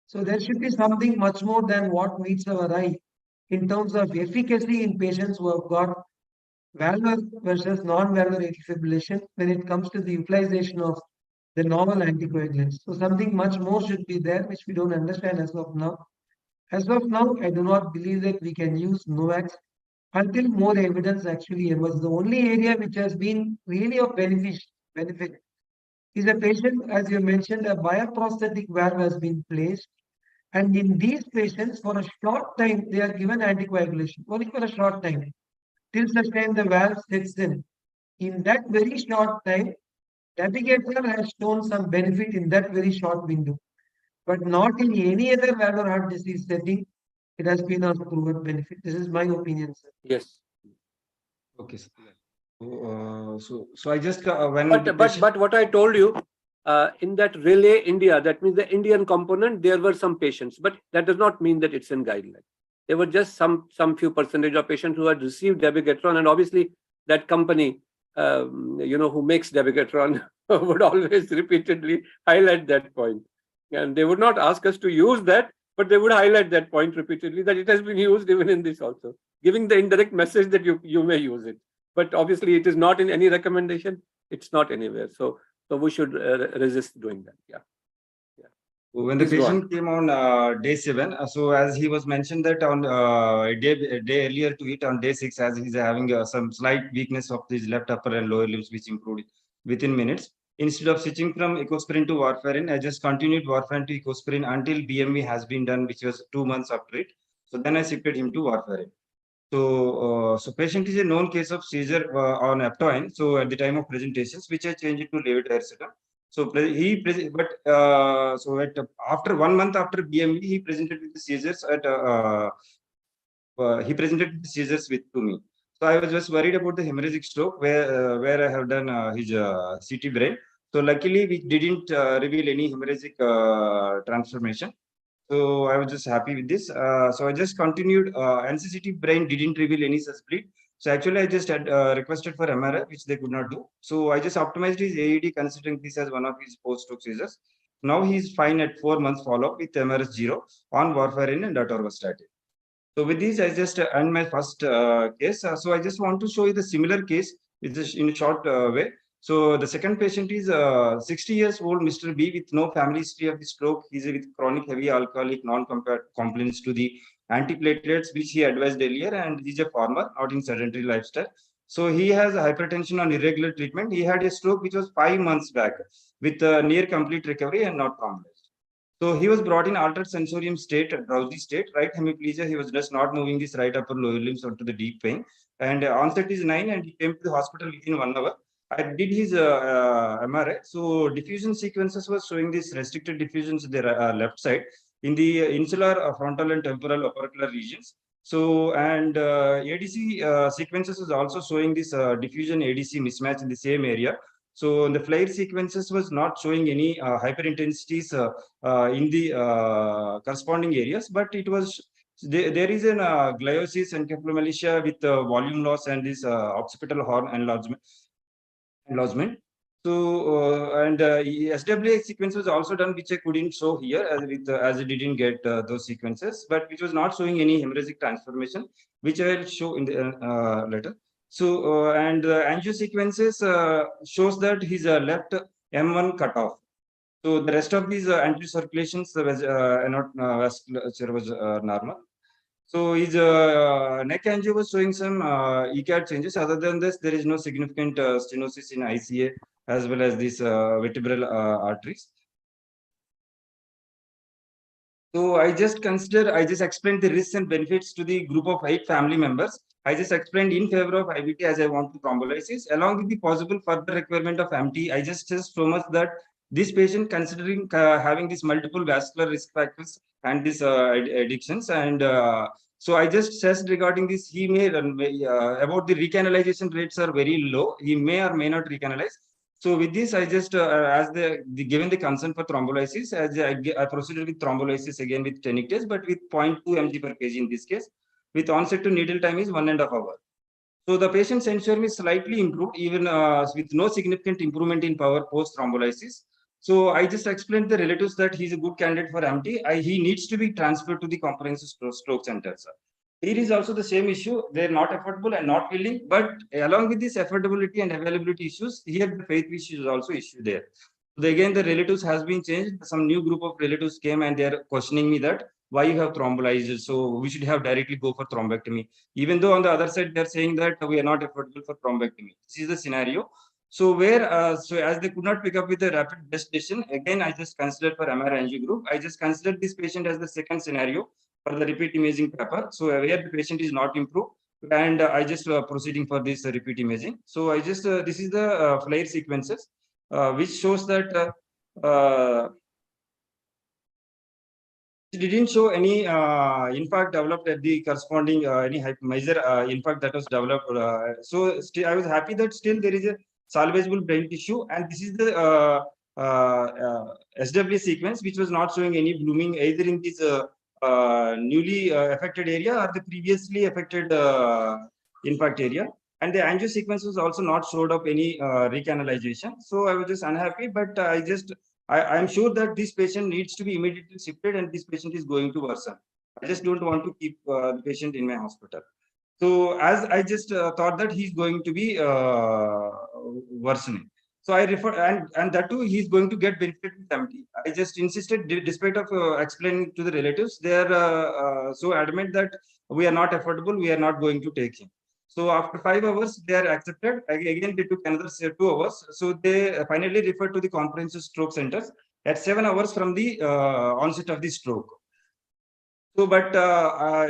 So, there should be something much more than what meets our eye in terms of efficacy in patients who have got valvular versus non-valvular atrial fibrillation when it comes to the utilization of the normal anticoagulants. So something much more should be there, which we don't understand as of now. As of now, I do not believe that we can use NOACs until more evidence actually emerges. The only area which has been really of benefit is a patient, as you mentioned, a bioprosthetic valve has been placed. And in these patients, for a short time, they are given anticoagulation, only for a short time, till such time the valve sets in. In that very short time, dabigatran has shown some benefit in that very short window, but not in any other valvular heart disease setting. It has been of proven benefit. This is my opinion, sir. Yes. okay. So I just when But what I told you, in that Relay India, that means the Indian component, there were some patients, but that does not mean that it's in guideline. There were just some few percentage of patients who had received dabigatran, and obviously that company, who makes dabigatran would always repeatedly highlight that point, and they would not ask us to use that, but they would highlight that point repeatedly, that it has been used even in this also, giving the indirect message that you may use it. But obviously it is not in any recommendation. It's not anywhere. So we should resist doing that. Yeah. when the Please go patient came on day 7, so as he was mentioned that on a day earlier to it on day 6, as he's having some slight weakness of his left upper and lower limbs, which improved within minutes. Instead of switching from ecosprin to warfarin, I just continued warfarin to ecosprin until BMV has been done, which was 2 months after it. So then I shifted him to warfarin. So patient is a known case of seizure on aptoin. So at the time of presentations, which I changed it to levetiracetam. So after 1 month after BMV, he presented with the seizures to me. So I was just worried about the hemorrhagic stroke where I have done his CT brain. So luckily we didn't reveal any hemorrhagic transformation. So I was just happy with this. So I just continued. NCCT brain didn't reveal any such bleed. So actually, I just had requested for MRI, which they could not do. So I just optimized his AED, considering this as one of his post-stroke seizures. Now he's fine at 4 months follow-up with MRS 0 on warfarin and atorvastatin. So with this, I just end my first case. So I just want to show you the similar case in a short way. So the second patient is 60 years old Mr. B with no family history of the stroke. He's with chronic heavy alcoholic non-compliance to the antiplatelets, which he advised earlier, and he's a farmer, not in sedentary lifestyle. So he has hypertension on irregular treatment. He had a stroke which was 5 months back with near complete recovery and not traumatized. So he was brought in altered sensorium state, drowsy state, right hemiplegia. He was just not moving his right upper lower limbs onto the deep pain. And onset is 9, and he came to the hospital within 1 hour. I did his MRI. So diffusion sequences was showing this restricted diffusions in the left side in the insular, frontal, and temporal opercular regions. So, and ADC sequences is also showing this diffusion ADC mismatch in the same area. So the flare sequences was not showing any hyperintensities in the corresponding areas, but it was there is an gliosis and encephalomalacia with volume loss and this occipital horn enlargement. So and SWA sequence was also done, which I couldn't show here as I didn't get those sequences, but which was not showing any hemorrhagic transformation, which I will show in the later. So and angio sequences shows that his left M1 cut off. So the rest of these anterior circulations was not vasculature was normal. So his neck angio was showing some ECAT changes. Other than this, there is no significant stenosis in ICA as well as these vertebral arteries. So I just explained the risks and benefits to the group of 8 family members. I just explained in favor of IVT as I want to thrombolysis. Along with the possible further requirement of MT, I just stressed so much that this patient, considering having these multiple vascular risk factors and these addictions, and so I just stressed regarding this, he may about the recanalization rates are very low. He may or may not recanalize. So with this, I just, as given the consent for thrombolysis, as I proceeded with thrombolysis again with tenectease, but with 0.2 mg per kg in this case, with onset to needle time is 1.5 hours. So the patient's sensorium is slightly improved, even with no significant improvement in power post thrombolysis. So I just explained the relatives that he's a good candidate for MT. He needs to be transferred to the comprehensive stroke center, sir. Here is also the same issue. They're not affordable and not willing, but along with this affordability and availability issues, here the faith issue is also issue there. So again, the relatives has been changed. Some new group of relatives came and they're questioning me that why you have thrombolyzed, so we should have directly go for thrombectomy. Even though on the other side, they're saying that we are not affordable for thrombectomy. This is the scenario. So where, so as they could not pick up with the rapid best decision, again, I just considered for MR angio group, I just considered this patient as the second scenario for the repeat imaging paper. So where the patient is not improved, and I just proceeding for this repeat imaging. So I just, this is the flare sequences, which shows that it didn't show any impact developed at the corresponding any major impact that was developed. So I was happy that still there is a salvageable brain tissue, and this is the SW sequence, which was not showing any blooming either in this newly affected area or the previously affected impact area. And the angio sequence was also not showed up any recanalization. So I was just unhappy, but I'm sure that this patient needs to be immediately shifted and this patient is going to worsen. I just don't want to keep the patient in my hospital. So as I just thought that he's going to be worsening. So I refer, and that too, he's going to get benefit with MT. I just insisted, despite of explaining to the relatives, they are so adamant that we are not affordable, we are not going to take him. So after 5 hours, they are accepted. Again, they took another 2 hours. So they finally referred to the comprehensive stroke centers at 7 hours from the onset of the stroke. So, but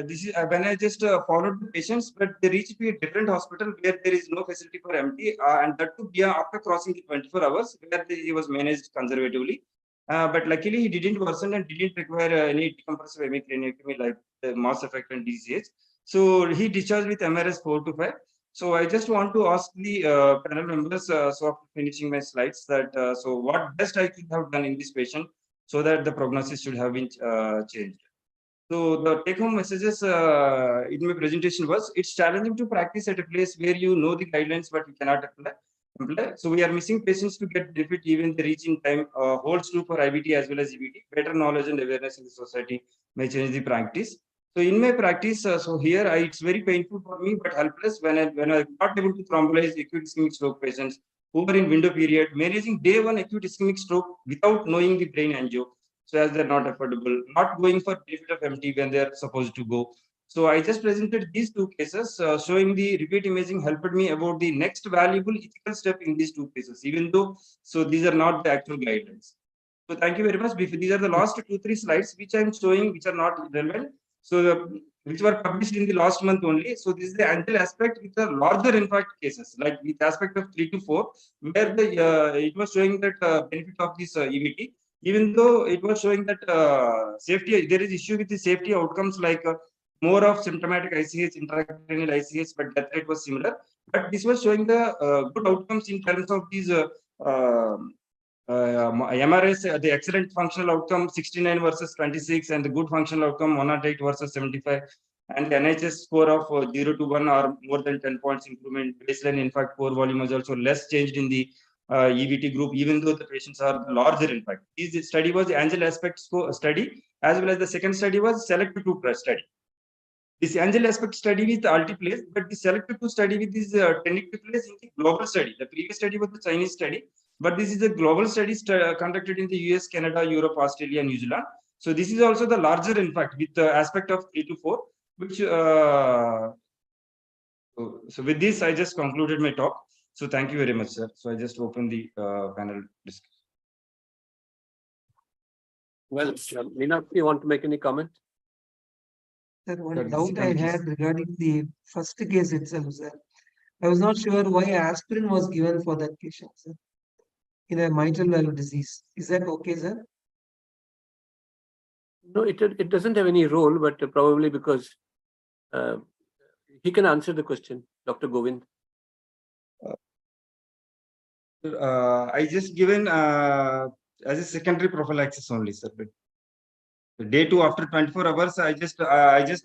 this is when I just followed the patients, but they reached to a different hospital where there is no facility for MT, and that too after crossing the 24 hours, where he was managed conservatively. But luckily, he didn't worsen and didn't require any decompressive hemicraniectomy like the mass effect and DCH. So he discharged with MRS 4 to 5. So I just want to ask the panel members, so after finishing my slides, that so what best I could have done in this patient so that the prognosis should have been changed. So the take-home messages in my presentation was, it's challenging to practice at a place where you know the guidelines but you cannot apply. So we are missing patients to get benefit even the reach in time. Holds true for IBT as well as EBT. Better knowledge and awareness in the society may change the practice. So in my practice, so here it's very painful for me but helpless when I'm not able to thrombolyze acute ischemic stroke patients who are in window period, managing day one acute ischemic stroke without knowing the brain angio. So as they're not affordable, not going for benefit of MT when they're supposed to go. So I just presented these two cases showing the repeat imaging helped me about the next valuable ethical step in these two cases, even though, so these are not the actual guidelines. So thank you very much. These are the last 2-3 slides which I'm showing, which are not relevant. So which were published in the last month only. So this is the angel aspect with the larger impact cases, like with aspect of 3 to 4, where the it was showing that benefit of this EVT, even though it was showing that safety, there is issue with the safety outcomes like more of symptomatic ICH, intracranial ICH, but death rate was similar. But this was showing the good outcomes in terms of these MRS, the excellent functional outcome 69 versus 26, and the good functional outcome 108 versus 75, and the NHS score of 0 to 1 or more than 10 points improvement. Baseline, in fact, core volume was also less changed in the EVT group, even though the patients are larger. In fact, this study was the angel aspect study, as well as the second study was selected to study. This angel aspect study with altiplace, but the selected to study with this tendictiplace in the global study. The previous study was the Chinese study, but this is a global study conducted in the US, Canada, Europe, Australia, New Zealand. So this is also the larger, in fact, with the aspect of 3 to 4, which so with this, I just concluded my talk. So thank you very much, sir. So I just open the panel discussion. Well, Meena, you want to make any comment? Sir, one That is doubt I second case. had regarding the first case itself, sir. I was not sure why aspirin was given for that patient, sir, in a mitral valve disease. Is that okay, sir? No, it doesn't have any role, but probably because he can answer the question, Dr. Govind. I just given as a secondary prophylaxis only, sir. But day 2 after 24 hours, I just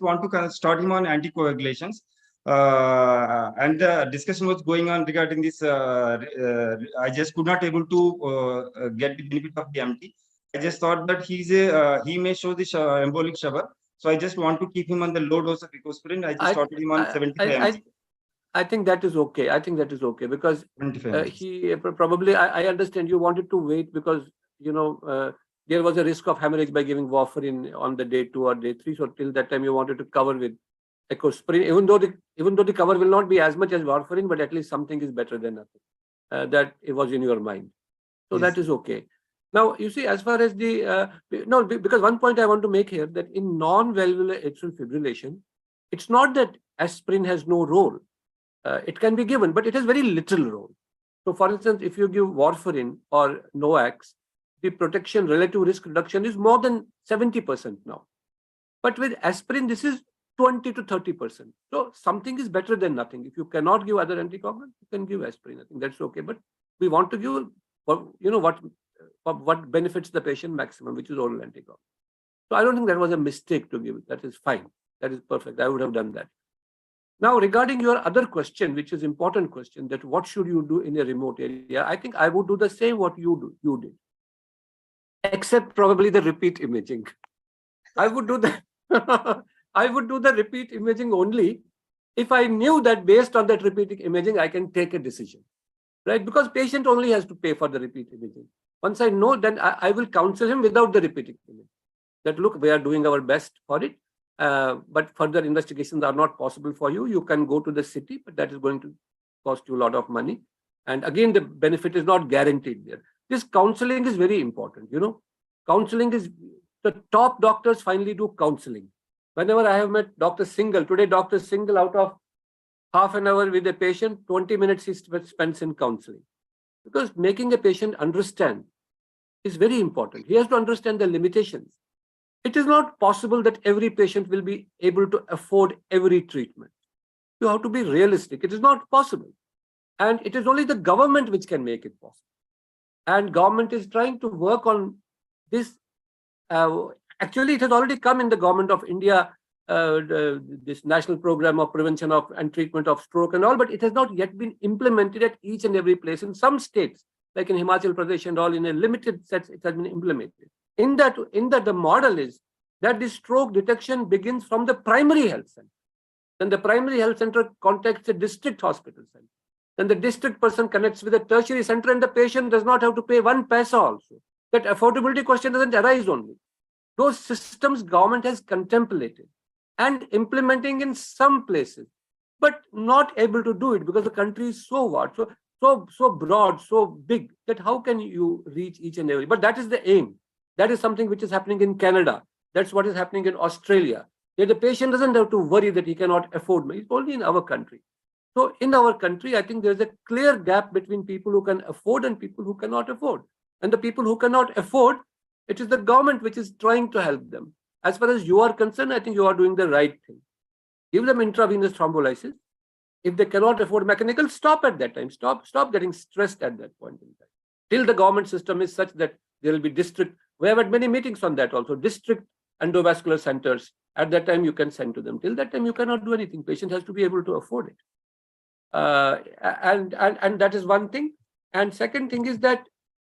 want to kind of start him on anticoagulations. And the discussion was going on regarding this. I just could not able to get the benefit of the MT. I just thought that he may show this embolic shower. So I just want to keep him on the low dose of ecosprin. I just started him on 75 mg. I think that is okay. I think that is okay because he probably, I understand you wanted to wait because, you know, there was a risk of hemorrhage by giving warfarin on the day 2 or day 3. So till that time you wanted to cover with ecosprin, even though the cover will not be as much as warfarin, but at least something is better than nothing. That it was in your mind. So yes, that is okay. Now, you see, as far as the, no, because one point I want to make here that in non-valvular atrial fibrillation, it's not that aspirin has no role. It can be given, but it has very little role. So for instance, if you give warfarin or NOACs, the protection relative risk reduction is more than 70% now. But with aspirin, this is 20 to 30%. So something is better than nothing. If you cannot give other anticoagulants, you can give aspirin. I think that's okay. But we want to give, you know, what benefits the patient maximum, which is oral anticoagulant. So I don't think that was a mistake to give it. That is fine. That is perfect. I would have done that. Now, regarding your other question, which is important question, that what should you do in a remote area? I think I would do the same what you did, except probably the repeat imaging. I would do the I would do the repeat imaging only if I knew that based on that repeat imaging, I can take a decision, right? Because patient only has to pay for the repeat imaging. Once I know, then I will counsel him without the repeat imaging. That look, we are doing our best for it. But further investigations are not possible for you. You can go to the city, but that is going to cost you a lot of money. And again, the benefit is not guaranteed there. This counseling is very important. You know, counseling is, the top doctors finally do counseling. Whenever I have met Dr. Singhal, today Dr. Singhal, out of half an hour with a patient, 20 minutes he spends in counseling. Because making a patient understand is very important. He has to understand the limitations. It is not possible that every patient will be able to afford every treatment. You have to be realistic. It is not possible. And it is only the government which can make it possible. And government is trying to work on this Actually, it has already come in the government of India, this national program of prevention of and treatment of stroke and all, but it has not yet been implemented at each and every place. In some states, like in Himachal Pradesh and all, in a limited sense, it has been implemented. In that, the model is that the stroke detection begins from the primary health center. Then the primary health center contacts the district hospital center. Then the district person connects with the tertiary center, and the patient does not have to pay 1 paisa also. That affordability question doesn't arise only. Those systems government has contemplated and implementing in some places, but not able to do it because the country is so vast, so broad, so big, that how can you reach each and every? But that is the aim. That is something which is happening in Canada. That's what is happening in Australia. Where the patient doesn't have to worry that he cannot afford me. It's only in our country. So in our country, I think there's a clear gap between people who can afford and people who cannot afford. And the people who cannot afford, it is the government which is trying to help them. As far as you are concerned, I think you are doing the right thing. Give them intravenous thrombolysis. If they cannot afford mechanical, stop at that time. Stop getting stressed at that point in time. Till the government system is such that there will be district. We have had many meetings on that also. District endovascular centers. At that time, you can send to them. Till that time, you cannot do anything. Patient has to be able to afford it. And that is one thing. And second thing is that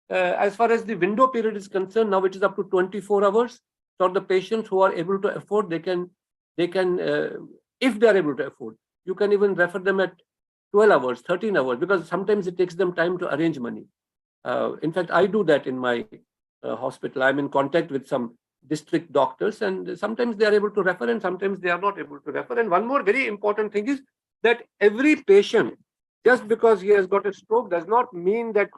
as far as the window period is concerned, now it is up to 24 hours. For the patients who are able to afford, they can if they are able to afford, you can even refer them at 12 hours, 13 hours, because sometimes it takes them time to arrange money. In fact, I do that in my hospital. I'm in contact with some district doctors, and sometimes they are able to refer and sometimes they are not able to refer. And one more very important thing is that every patient, just because he has got a stroke, does not mean that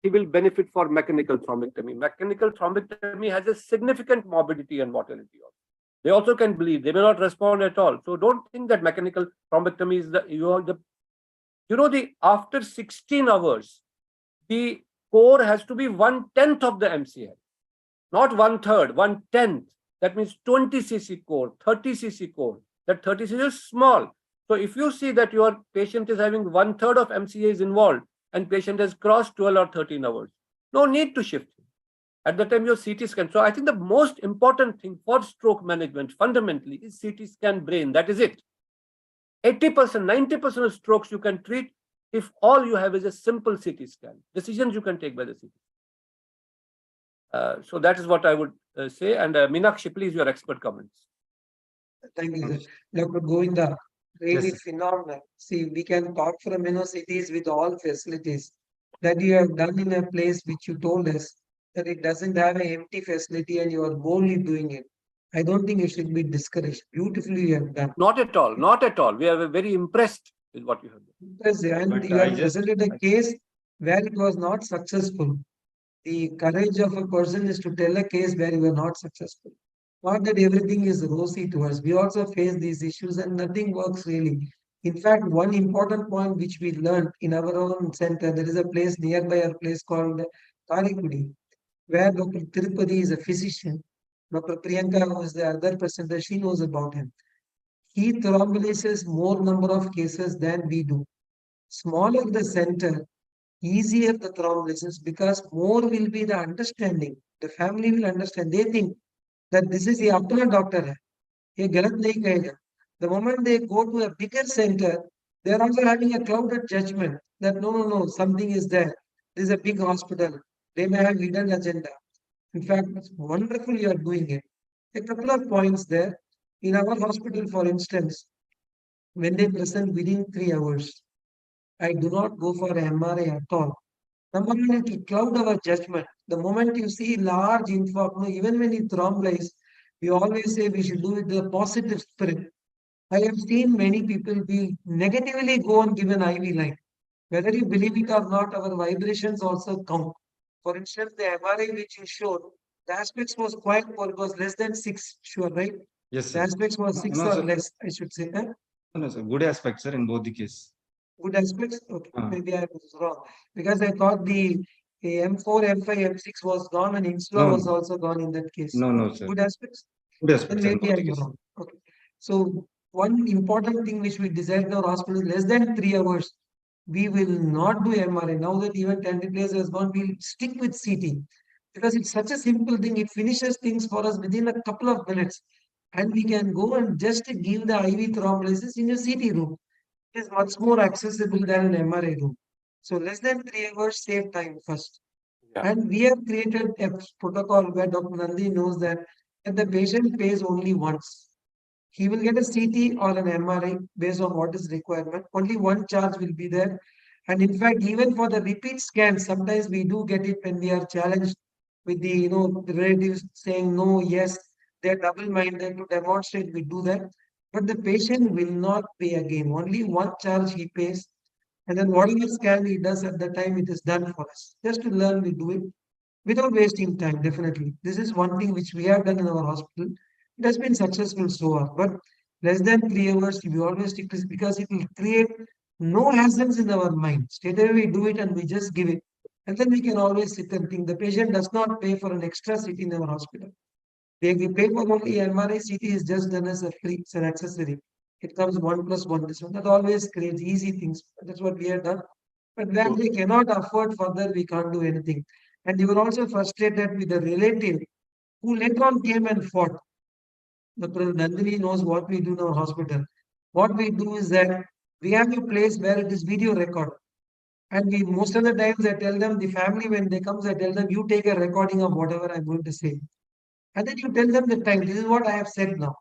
he will benefit for mechanical thrombectomy. Mechanical thrombectomy has a significant morbidity and mortality. They also can bleed. They may not respond at all. So don't think that mechanical thrombectomy is the after 16 hours, the core has to be 1/10 of the MCL, not 1/3, 1/10. That means 20 cc core, 30 cc core. That 30 cc is small. So if you see that your patient is having 1/3 of MCA is involved and patient has crossed 12 or 13 hours, no need to shift him. At the time your CT scan. So I think the most important thing for stroke management fundamentally is CT scan brain. That is it. 80%, 90% of strokes you can treat if all you have is a simple CT scan. Decisions you can take by the CT. So that is what I would say. And Meenakshi, please, your expert comments. Thank you, sir. Dr. Govinda, really Yes, phenomenal. See, we can talk from cities with all facilities that you have done in a place which you told us that it doesn't have an empty facility and you are boldly doing it. I don't think you should be discouraged. Beautifully you have done. Not at all. Not at all. We are very impressed with what you have done. Impressive. And But you I have just- presented a case where it was not successful. The courage of a person is to tell a case where you were not successful. Not that everything is rosy to us. We also face these issues and nothing works really. In fact, one important point which we learned in our own center, there is a place nearby our place called Karikudi, where Dr. Tirupati is a physician. Dr. Priyanka was the other person that she knows about him. He thrombolyzes more number of cases than we do. Smaller the center, easier the thrombolysis because more will be the understanding. The family will understand. They think that this is the apna doctor hai. Ye galat nahi kahega. The moment they go to a bigger center, they are also having a clouded judgment that no, something is there. This is a big hospital. They may have hidden agenda. In fact, it's wonderful you are doing it. A couple of points there. In our hospital, for instance, when they present within 3 hours, I do not go for MRI at all. Number one, it will cloud our judgment. The moment you see large info, even when you thrombolyze, we always say we should do it with a positive spirit. I have seen many people be negatively go and give an IV line. Whether you believe it or not, our vibrations also count. For instance, the MRI which you showed, the aspects was quite poor. It was less than 6, sure, right? Yes, The sir. aspects was 6 No, or sir. less, I should say. Huh? No, sir. Good aspect, sir, in both the cases. Good aspects? Okay, Ah. maybe I was wrong. Because I thought the M4, M5, M6 was gone and Insula No. was also gone in that case. No, sir. Good aspects? Good Then aspect, sir, in maybe both the I'm cases. wrong. Okay. So one important thing which we decided in our hospital is less than 3 hours. We will not do MRI. Now that even 10 days has gone, we'll stick with CT. because it's such a simple thing. It finishes things for us within a couple of minutes. And we can go and just give the IV thrombolysis in a CT room. It is much more accessible than an MRI room. So less than 3 hours save time first. Yeah. And we have created a protocol where Dr. Nandi knows that if the patient pays only once, he will get a CT or an MRI based on what is requirement. Only one charge will be there. And in fact, even for the repeat scans, sometimes we do get it when we are challenged with the relatives saying no, yes, they're double-minded to demonstrate, we do that. But the patient will not pay again. Only one charge he pays. And then whatever scan he does at the time, it is done for us. Just to learn, we do it without wasting time, definitely. This is one thing which we have done in our hospital. It has been successful so far, but less than 3 hours, we always stick to this because it will create no hassles in our mind. Straight away we do it and we just give it. And then we can always sit and think the patient does not pay for an extra seat in our hospital. They pay for only MRI CT is just done as a free, it's an accessory. It comes 1+1 this one. That always creates easy things. That's what we have done. But when they cannot afford further, we can't do anything. And you were also frustrated with the relative who later on came and fought. Dr. Nandini knows what we do in our hospital. What we do is that we have a place where it is video record. And we most of the times I tell them, the family when they comes, I tell them, you take a recording of whatever I'm going to say. And then you tell them the time, this is what I have said now.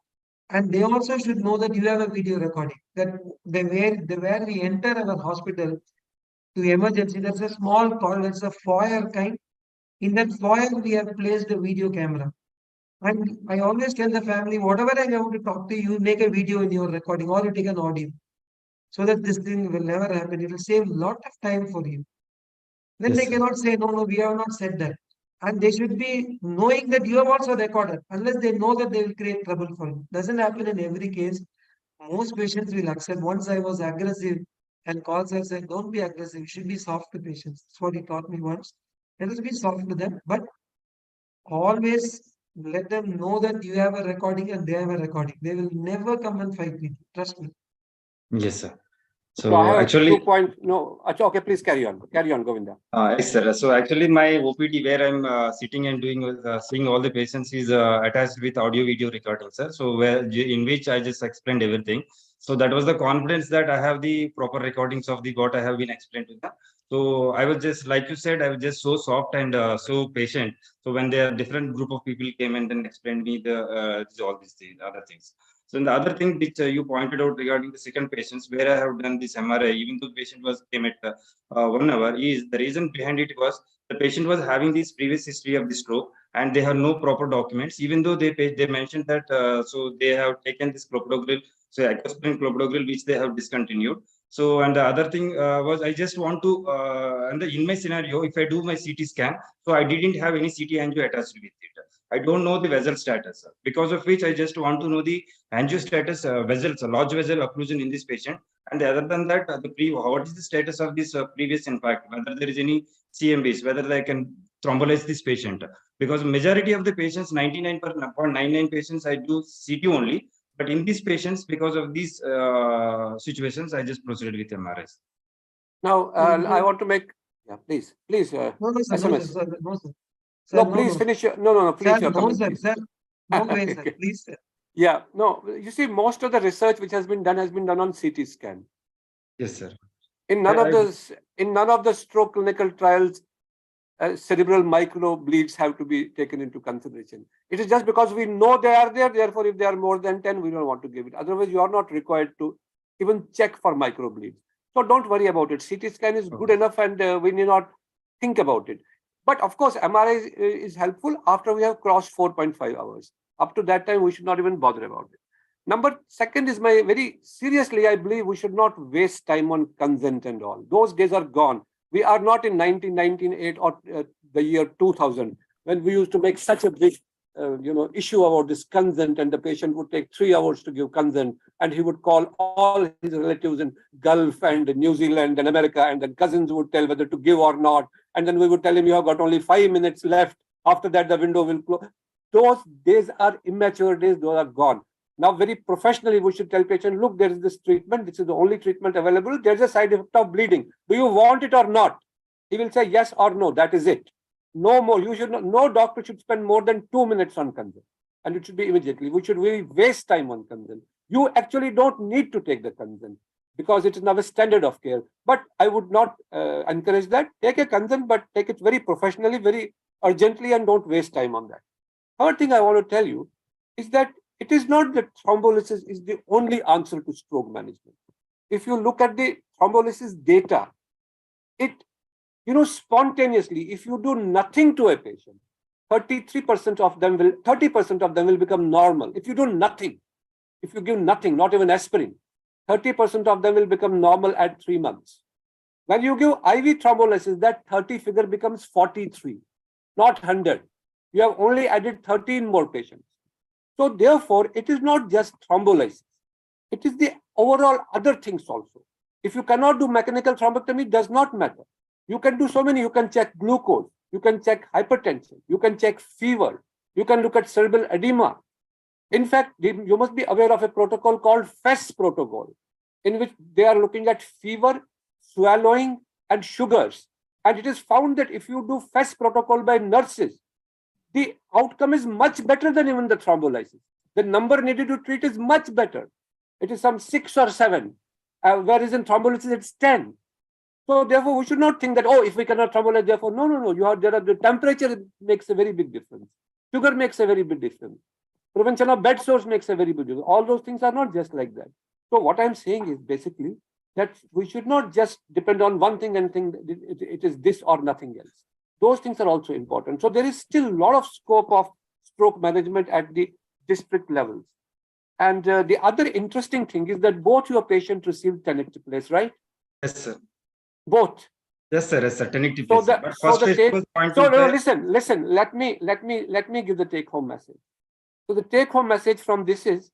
And they also should know that you have a video recording. That where we enter our hospital to emergency, that's a small call, that's a foyer kind. In that foyer, we have placed a video camera. And I always tell the family, whatever I have to talk to you, make a video in your recording or you take an audio. So that this thing will never happen. It will save a lot of time for you. Then Yes, they sir. cannot say, no, no, we have not said that. And they should be knowing that you have also recorded, unless they know that they will create trouble for you. Doesn't happen in every case. Most patients will accept. Once I was aggressive and calls I said, don't be aggressive, you should be soft to patients. That's what he taught me once. Let us be soft to them, but always let them know that you have a recording and they have a recording. They will never come and fight with you. Trust me. Yes, sir. So I So have actually, 2 point. No, okay, please carry on. Carry on, Govinda. yes, sir. So actually, my OPD where I'm sitting and doing seeing all the patients is attached with audio video recording, sir. So in which I just explained everything. So that was the confidence that I have the proper recordings of the what I have been explained to them. So I was just like you said, I was just so soft and so patient. So when there are different group of people came and then explained me the all these things, other things. So the other thing which you pointed out regarding the second patients where I have done this MRI, even though the patient was came at 1 hour, is the reason behind it was the patient was having this previous history of the stroke and they have no proper documents. Even though they mentioned that so they have taken this clopidogrel, so icosapent clopidogrel, which they have discontinued. So and the other thing was I just want to in my scenario, if I do my CT scan, so I didn't have any CT angio attached with it. I don't know the vessel status, because of which I just want to know the angiostatus vessels, large vessel occlusion in this patient. And other than that, what is the status of this previous impact? Whether there is any CMBs, whether they can thrombolyze this patient. Because majority of the patients, 99.99 patients, I do CT only. But in these patients, because of these situations, I just proceeded with MRIs. Now, I want to make. Yeah, please. No, no, sir, no, SMS. sir, no, sir. Sir, No, please no. finish your. No, please Sir, your no, comment, sir, please. sir. No way, sir. Okay. Please, sir. Yeah, no. You see, most of the research which has been done on CT scan. Yes, sir. In none of the stroke clinical trials, cerebral microbleeds have to be taken into consideration. It is just because we know they are there. Therefore, if they are more than 10, we don't want to give it. Otherwise, you are not required to even check for microbleeds. So don't worry about it. CT scan is good enough, and we need not think about it. But of course, MRI is helpful after we have crossed 4.5 hours. Up to that time, we should not even bother about it. Number second is very seriously, I believe we should not waste time on consent and all. Those days are gone. We are not in 1998 or the year 2000 when we used to make such a big issue about this consent, and the patient would take 3 hours to give consent, and he would call all his relatives in Gulf and New Zealand and America, and then cousins would tell whether to give or not, and then we would tell him you have got only 5 minutes left. After that, the window will close. Those days are immature days. Those are gone. Now, very professionally, we should tell patient, look, there is this treatment. This is the only treatment available. There's a side effect of bleeding. Do you want it or not? He will say yes or no. That is it. No more. You should not, no doctor should spend more than 2 minutes on consent. And it should be immediately. We should really waste time on consent. You actually don't need to take the consent because it is now a standard of care. But I would not encourage that. Take a consent, but take it very professionally, very urgently, and don't waste time on that. Third thing I want to tell you is that it is not that thrombolysis is the only answer to stroke management. If you look at the thrombolysis data, it, spontaneously, if you do nothing to a patient, 30% of them will become normal. If you do nothing, if you give nothing, not even aspirin, 30% of them will become normal at 3 months. When you give IV thrombolysis, that 30 figure becomes 43, not 100. You have only added 13 more patients. So therefore, it is not just thrombolysis. It is the overall other things also. If you cannot do mechanical thrombectomy, it does not matter. You can do so many. You can check glucose. You can check hypertension. You can check fever. You can look at cerebral edema. In fact, you must be aware of a protocol called FES protocol, in which they are looking at fever, swallowing, and sugars. And it is found that if you do FES protocol by nurses, the outcome is much better than even the thrombolysis. The number needed to treat is much better. It is some 6 or 7, whereas in thrombolysis it's 10. So therefore, we should not think that, if we cannot thrombolyze, therefore, no. The temperature makes a very big difference. Sugar makes a very big difference. Prevention of bed sores makes a very big difference. All those things are not just like that. So what I'm saying is basically that we should not just depend on one thing and think it is this or nothing else. Those things are also important. So there is still a lot of scope of stroke management at the district levels. And the other interesting thing is that both your patient received tenecteplase, right? Yes, sir. Both. Yes, sir. Yes, sir. Tenecteplase. So But first listen. Let me give the take-home message. So the take-home message from this is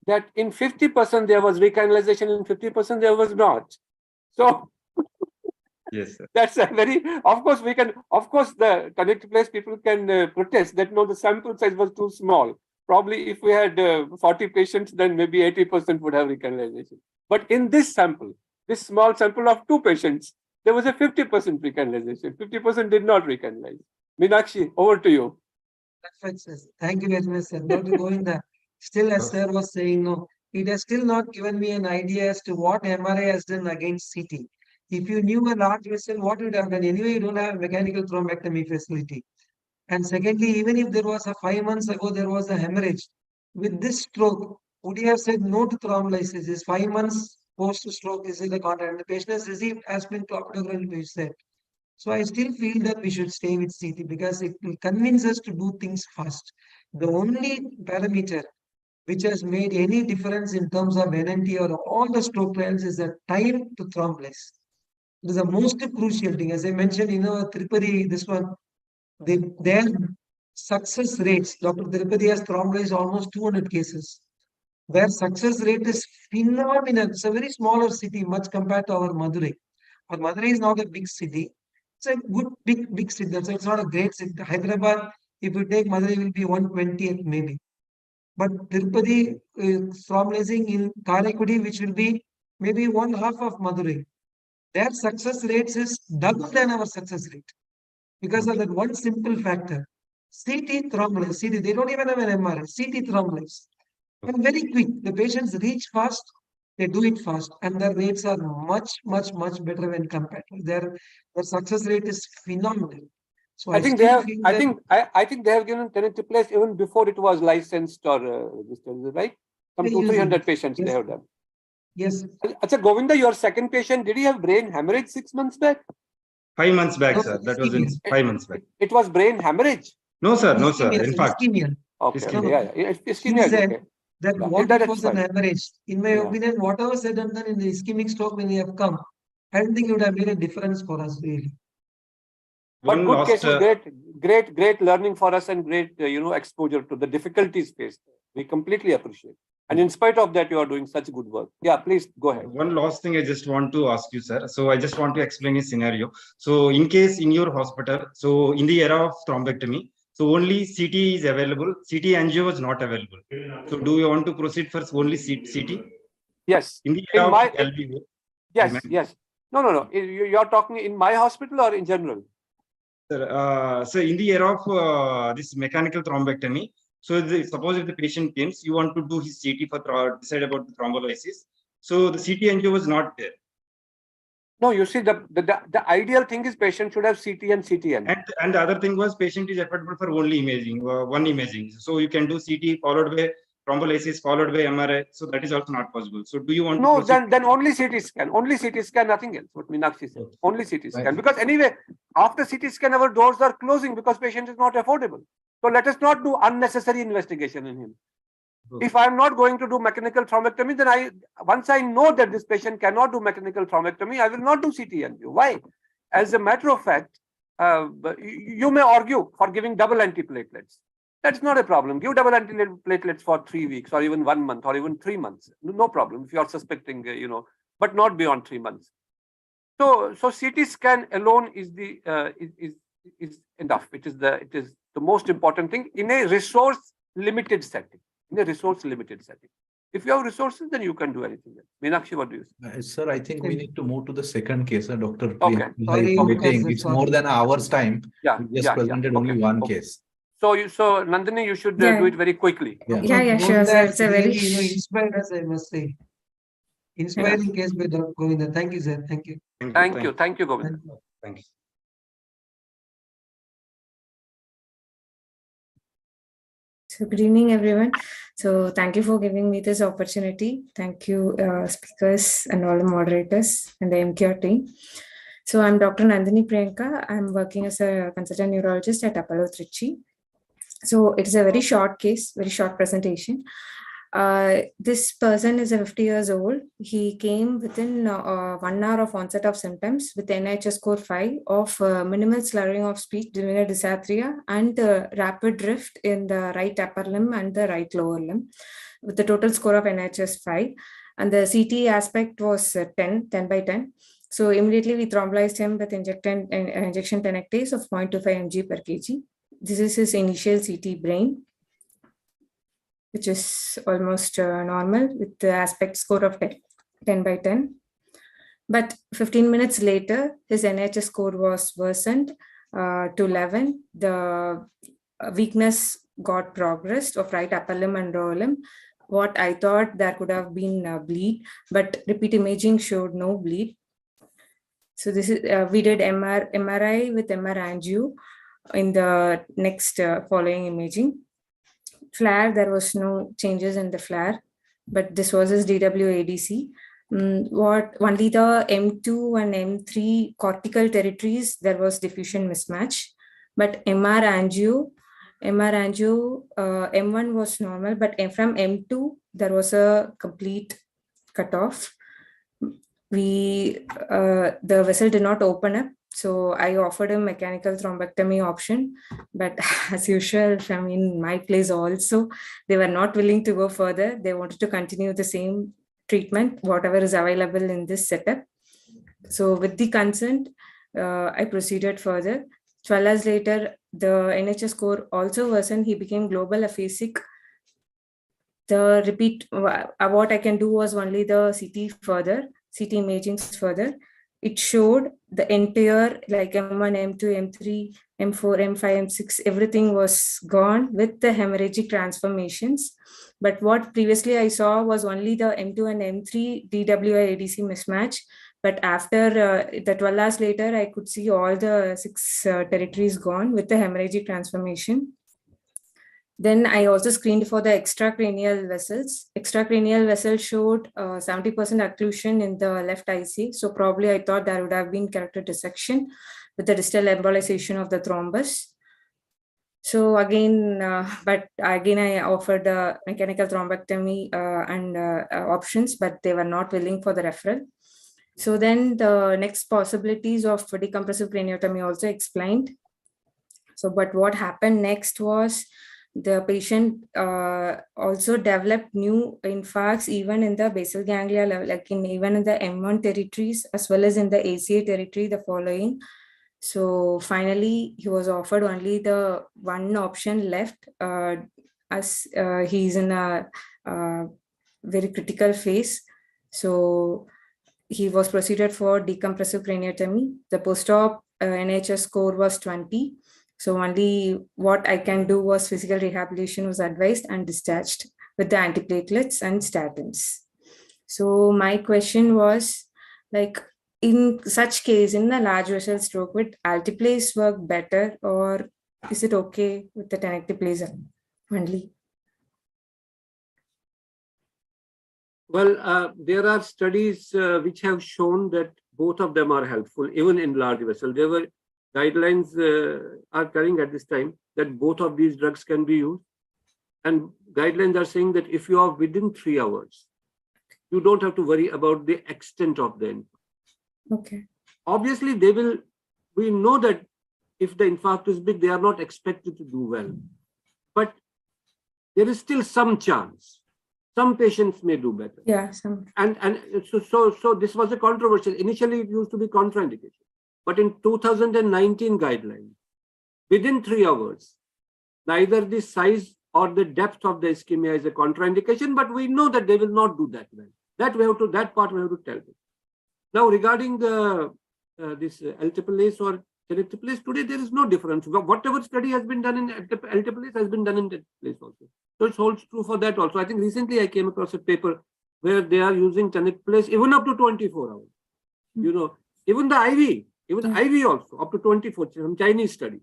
that in 50% there was recanalization, in 50% there was not. So yes, sir. that's a very, of course the tenecteplase people can protest that no, the sample size was too small. Probably if we had 40 patients, then maybe 80% would have recanalization. But in this sample, this small sample of 2 patients, there was a 50% recanalization. 50% did not recanalize. Meenakshi, over to you. Perfect, sir. Thank you very much, sir. Dr. Govinda, still as sir was saying, no, it has still not given me an idea as to what MRI has done against CT. If you knew a large vessel, what would have done? Anyway, you don't have a mechanical thrombectomy facility. And secondly, even if there was a 5 months ago, there was a hemorrhage, with this stroke, would you have said no to thrombolysis? Is 5 months post-stroke, is it the contact? And the patient has received aspirin clopidogrel, we said. So I still feel that we should stay with CT because it will convince us to do things fast. The only parameter which has made any difference in terms of NNT or all the stroke trials is the time to thrombolysis. It is the most crucial thing. As I mentioned, Tirupati, this one, their success rates, Dr. Tirupati has thrombolyzed almost 200 cases. Their success rate is phenomenal. It's a very smaller city, much compared to our Madurai. Our Madurai is not a big city. It's a good, big city. That's it's not a great city. Hyderabad, if you take Madurai, will be 120th maybe. But Tirupati thrombolyzing in Karaikudi, which will be maybe 1/2 of Madurai. Their success rates is double than our success rate. Because of that one simple factor. CT thrombolysis, CT, they don't even have an MRI, CT thrombolysis. And very quick, the patients reach fast, they do it fast, and their rates are much better when compared. Their success rate is phenomenal. So I think they have given tenecteplase even before it was licensed or registered, right? Some 200-300 patients they have done. Yes. Achha, Govinda, your second patient, did he have brain hemorrhage 6 months back? 5 months back, sir. That was in 5 months back. It was brain hemorrhage? No, sir. No, sir. In fact. Ischemia. Okay. Ischemia. Ischemia is okay. That Yeah, what that it was is an fine. hemorrhage. In my opinion, whatever said and done in the ischemic stroke when you have come, I don't think it would have made a difference for us really. But good cases, great learning for us and great exposure to the difficulties faced. We completely appreciate. And in spite of that, you are doing such good work. Yeah, please go ahead. One last thing I just want to ask you, sir. So I just want to explain a scenario. So in case in your hospital, so in the era of thrombectomy, so only CT is available. CT angio is not available. So do you want to proceed first only CT? Yes. In the era of LBO. Yes. No. You are talking in my hospital or in general? So in the era of this mechanical thrombectomy, so suppose if the patient comes, you want to do his CT for decide about the thrombolysis. So the CT angio was not there. No, you see, the ideal thing is patient should have CT and CTN. And the other thing was patient is affordable for only imaging, one imaging. So you can do CT followed by thrombolysis followed by MRI. So that is also not possible. So do you want No, to proceed? then only CT scan. Only CT scan, nothing else. What Meenakshi said. Okay. Only CT scan. Right. Because anyway, after CT scan, our doors are closing because patient is not affordable. So let us not do unnecessary investigation in him. Okay. If I'm not going to do mechanical thrombectomy, then once I know that this patient cannot do mechanical thrombectomy, I will not do CT angio. Why? As a matter of fact, you may argue for giving double antiplatelets. That's not a problem. Give double antiplatelets for 3 weeks or even 1 month or even 3 months. No problem if you are suspecting, but not beyond 3 months. So CT scan alone is enough. It is the most important thing in a resource limited setting. In a resource limited setting. If you have resources, then you can do anything else. Meenakshi, what do you say? Sir, I think we need to move to the second case, Dr. Okay. Priya. Sorry, It's more than an hour's time. Yeah, We just presented only okay, one okay. case. So Nandini, you should Yeah. do it very quickly. Yeah. Yeah, sure, sir. It's a very really, inspired us, I must say. Inspiring case by Dr. Govinda. Thank you, sir. Thank you. Thank you, Govind. Thank you. So good evening, everyone. So thank you for giving me this opportunity. Thank you, speakers and all the moderators and the Emcure team. So I'm Dr. Nandini Priyanka. I'm working as a consultant neurologist at Apollo Trichy. So it is a very short case, very short presentation. This person is 50 years old. He came within 1 hour of onset of symptoms with NIHS score 5 of minimal slurring of speech, demeanor dysarthria, and rapid drift in the right upper limb and the right lower limb, with the total score of NIHS 5. And the CT aspect was 10 by 10. So immediately we thrombolized him with injection tenectase of 0.25 mg per kg. This is his initial CT brain, which is almost normal with the aspect score of 10 by 10. But 15 minutes later, his NIHS score was worsened to 11. The weakness got progressed of right upper limb and lower limb. What I thought there could have been a bleed, but repeat imaging showed no bleed. So this is we did MRI with MR angio in the next following imaging. Flare, there was no changes in the flare, but this was his DWADC. Only the M2 and M3 cortical territories, there was diffusion mismatch, but MR angio, M1 was normal, but from M2, there was a complete cutoff. The vessel did not open up. So I offered him mechanical thrombectomy option, but as usual, from in my place also, they were not willing to go further. They wanted to continue the same treatment, whatever is available in this setup. So with the consent, I proceeded further. 12 hours later, the NIHS score also worsened. He became global aphasic. The repeat, what I can do was only the CT imagings further. It showed the entire like M1, M2, M3, M4, M5, M6, everything was gone with the hemorrhagic transformations. But what previously I saw was only the M2 and M3 DWI-ADC mismatch. But after the 12 hours later, I could see all the 6 territories gone with the hemorrhagic transformation. Then I also screened for the extracranial vessels. Extracranial vessels showed 70% occlusion in the left IC. So probably I thought there would have been character dissection with the distal embolization of the thrombus. So again, I offered the mechanical thrombectomy and options, but they were not willing for the referral. So then the next possibilities of decompressive craniotomy also explained. So, but what happened next was the patient also developed new infarcts even in the basal ganglia level, like even in the M1 territories as well as in the ACA territory, the following. So finally, he was offered only the one option left as he's in a very critical phase. So he was proceeded for decompressive craniotomy. The post-op NHS score was 20. So only what I can do was physical rehabilitation was advised and discharged with the antiplatelets and statins. So my question was, like, in such case, in the large vessel stroke, would altiplase work better, or is it okay with the tenecteplase only? Well, there are studies which have shown that both of them are helpful, even in large vessel. There were guidelines are carrying at this time that both of these drugs can be used. And guidelines are saying that if you are within 3 hours, you don't have to worry about the extent of the infarct. Okay. Obviously, we know that if the infarct is big, they are not expected to do well. But there is still some chance. Some patients may do better. Yeah. And so this was a controversial. Initially, it used to be contraindication. But in 2019 guidelines, within 3 hours, neither the size or the depth of the ischemia is a contraindication, but we know that they will not do that well. That part we have to tell them. Now, regarding this alteplase or tenecteplase, today there is no difference. Whatever study has been done in alteplase has been done in tenecteplase also. So it holds true for that also. I think recently I came across a paper where they are using tenecteplase even up to 24 hours. You know, even the IV, IV also up to 24, some Chinese study.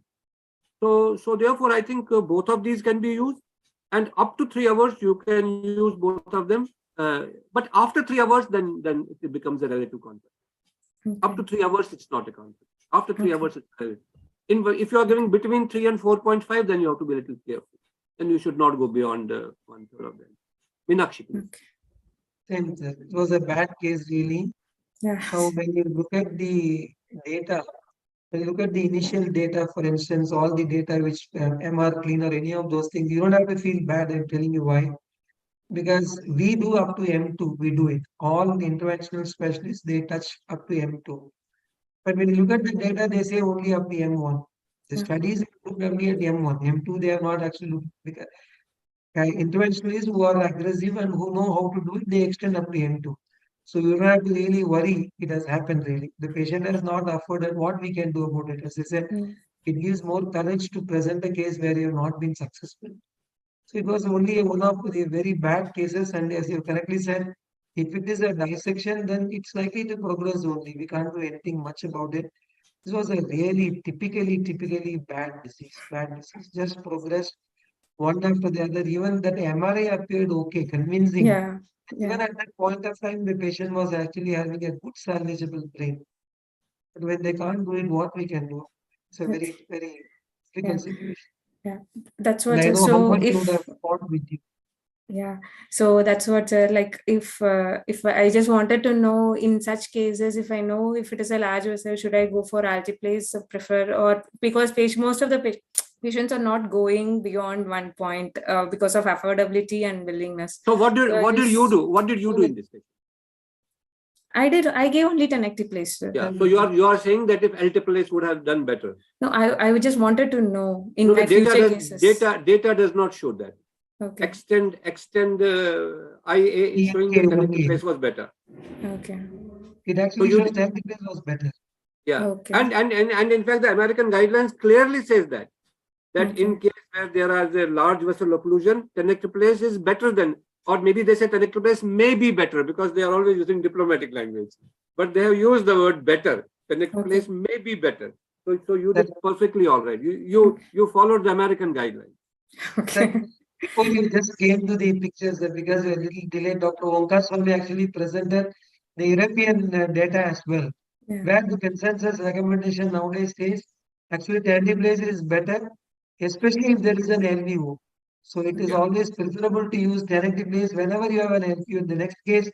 So therefore, I think both of these can be used, and up to 3 hours you can use both of them. But after 3 hours, then it becomes a relative conflict. Okay. Up to 3 hours, it's not a conflict. After 3 hours, it's relative. If you are giving between 3 and 4.5, then you have to be a little careful. Then you should not go beyond 1/3 of them. Meenakshi, please. Same, sir. It was a bad case, really. Yeah. Now, when you look at the data, when you look at the initial data, for instance, all the data which MR clean or any of those things, you don't have to feel bad. I'm telling you why. Because we do up to M2, we do it. All the interventional specialists, they touch up to M2. But when you look at the data, they say only up to M1. The studies look only at M1. M2, they are not actually looking. Because interventionalists who are aggressive and who know how to do it, they extend up to M2. So you don't have to really worry. It has happened really. The patient has not afforded what we can do about it. As I said, it gives more courage to present a case where you have not been successful. So it was only one of the very bad cases, and as you correctly said, if it is a dissection, then it's likely to progress only. We can't do anything much about it. This was a really typically bad disease, just progressed one after the other. Even that MRI appeared okay, convincing. Yeah. Even at that point of time, the patient was actually having a good salvageable brain. But when they can't do it, what we can do? It's a very difficult situation. Yeah, that's And what. I know how So much you would if have fought with you. yeah, so that's what, like, if I just wanted to know, in such cases, if I know if it is a large vessel, should I go for alteplase prefer, or because most of the patients are not going beyond 1 point because of affordability and willingness. So what did you do? What did you do in this case? I gave only tenecteplase. Yeah. So you are saying that if alteplase would have done better. No, I just wanted to know in my future cases. Data does not show that. Okay. Extend IA is showing that tenecteplase was better. Okay. It actually shows tenecteplase was better. Yeah. Okay. And in fact, the American guidelines clearly says that in case where there is a large vessel occlusion, tenecteplase is better than, or maybe they say tenecteplase may be better because they are always using diplomatic language. But they have used the word better. Tenecteplase may be better. So you did perfectly all right. You followed the American guidelines. Okay. Before you just came to the pictures, because we're a little delayed, Dr. Onkar Swami actually presented the European data as well, where the consensus recommendation nowadays says actually tenecteplase is better, especially if there is an LVO. So it is always preferable to use tenecteplase whenever you have an LVO. In the next case,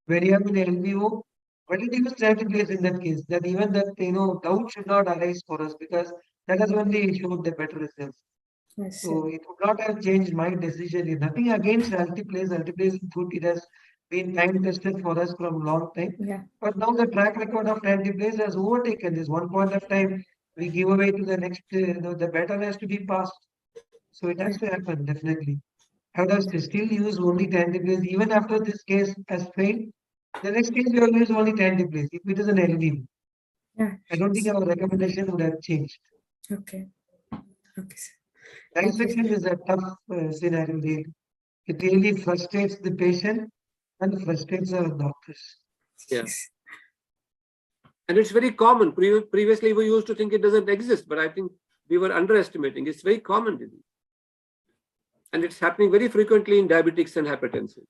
when you have an LVO, why did you use tenecteplase in that case? That even that doubt should not arise for us, because that has only showed the better results. So it would not have changed my decision. Nothing against alteplase. Alteplase is good. It has been time tested for us from a long time. Yeah. But now the track record of alteplase has overtaken this. One point of time, we give away to the next. The better has to be passed. So it has to happen definitely. I would have still use only alteplase even after this case has failed. The next case we will use only alteplase if it is an LV. I don't think our recommendation would have changed. Okay. Okay, sir. Thank you. Dissection is a tough scenario. Really. It really frustrates the patient and frustrates our doctors. Yeah. And it's very common. Previously, we used to think it doesn't exist, but I think we were underestimating. It's very common disease. And it's happening very frequently in diabetics and hypertension.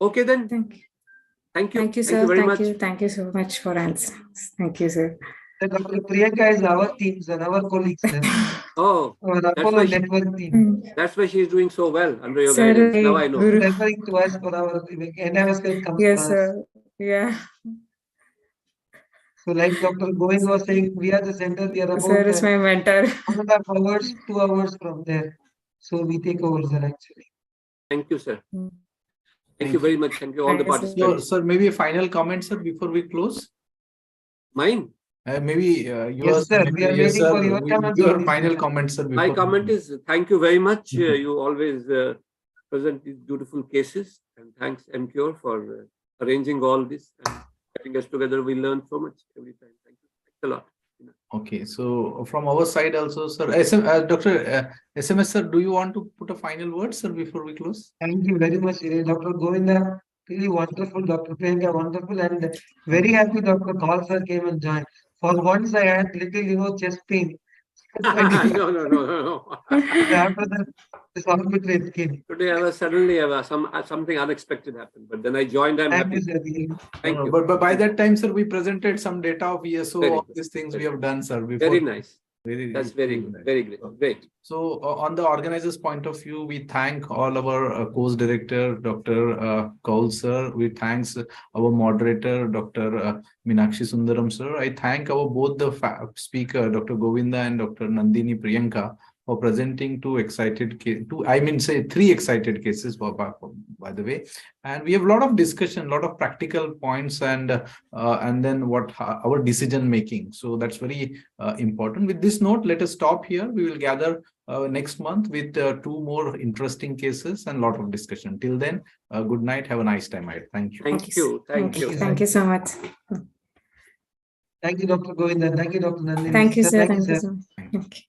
Okay, then. Thank you. Thank you. Thank you, sir. Thank you very much. Thank you so much for answering. Thank you, sir. Dr. Priyanka is our team, sir, our colleagues, sir. Oh, Our that's Apollo why she- network team. that's why she's doing so well under your Sir, guidance. Now I know. Guru. Referring to us for our NMSL comes Yes, for us. sir. Yeah. So like Dr. Govind was saying, we are the center, we are Sir about is my mentor. 1.5 hours, 2 hours from there. So we take over, sir, actually. Thank you, sir. Mm. Thank you very much. Thank you all the Thank you, sir. So, participants. sir, maybe a final comment, sir, before we close. Mine. Maybe Yes, sir. We are waiting for your comments on Your this, final sir. comment, sir. My before we comment close. is thank you very much. Mhm. You always present these beautiful cases. And thanks, Emcure, for arranging all this and getting us together. We learn so much every time. Thank you. Thanks a lot. Okay, so from our side also, sir, Dr. SMS, sir, do you want to put a final word, sir, before we close? Thank you very much, Dr. Govinda. Really wonderful, Dr. Priyanka, wonderful, and very happy Dr. Kaul sir came and joined. For once, I had little, chest pain. No. After that, this arbitrate came. Today I was suddenly something unexpected happened, but then I joined. I'm Thank happy. you, sir. Really. Thank you. But by that time, sir, we presented some data of ESO, Very all good. these things we Very have done, sir. Before. Very nice. Very, That's very good. nice. Very great. Great. So on the organizers' point of view, we thank all our course director, Dr. Kaul sir. We thanks our moderator, Dr. Meenakshi Sundaram sir. I thank our both the speaker, Dr. Govinda and Dr. Nandini Priyanka, for presenting three excited cases, by the way. And we have a lot of discussion, a lot of practical points, and then what our decision making. So that's very important. With this note, let us stop here. We will gather next month with 2 more interesting cases and a lot of discussion. Till then, good night. Have a nice time ahead. Thank you. Thank you. Thank you. Thank you so much. Thank you, Dr. Govinda. Thank you, Dr. Nandini. Thank you, sir. Thank you, Thank you sir. so much. Okay.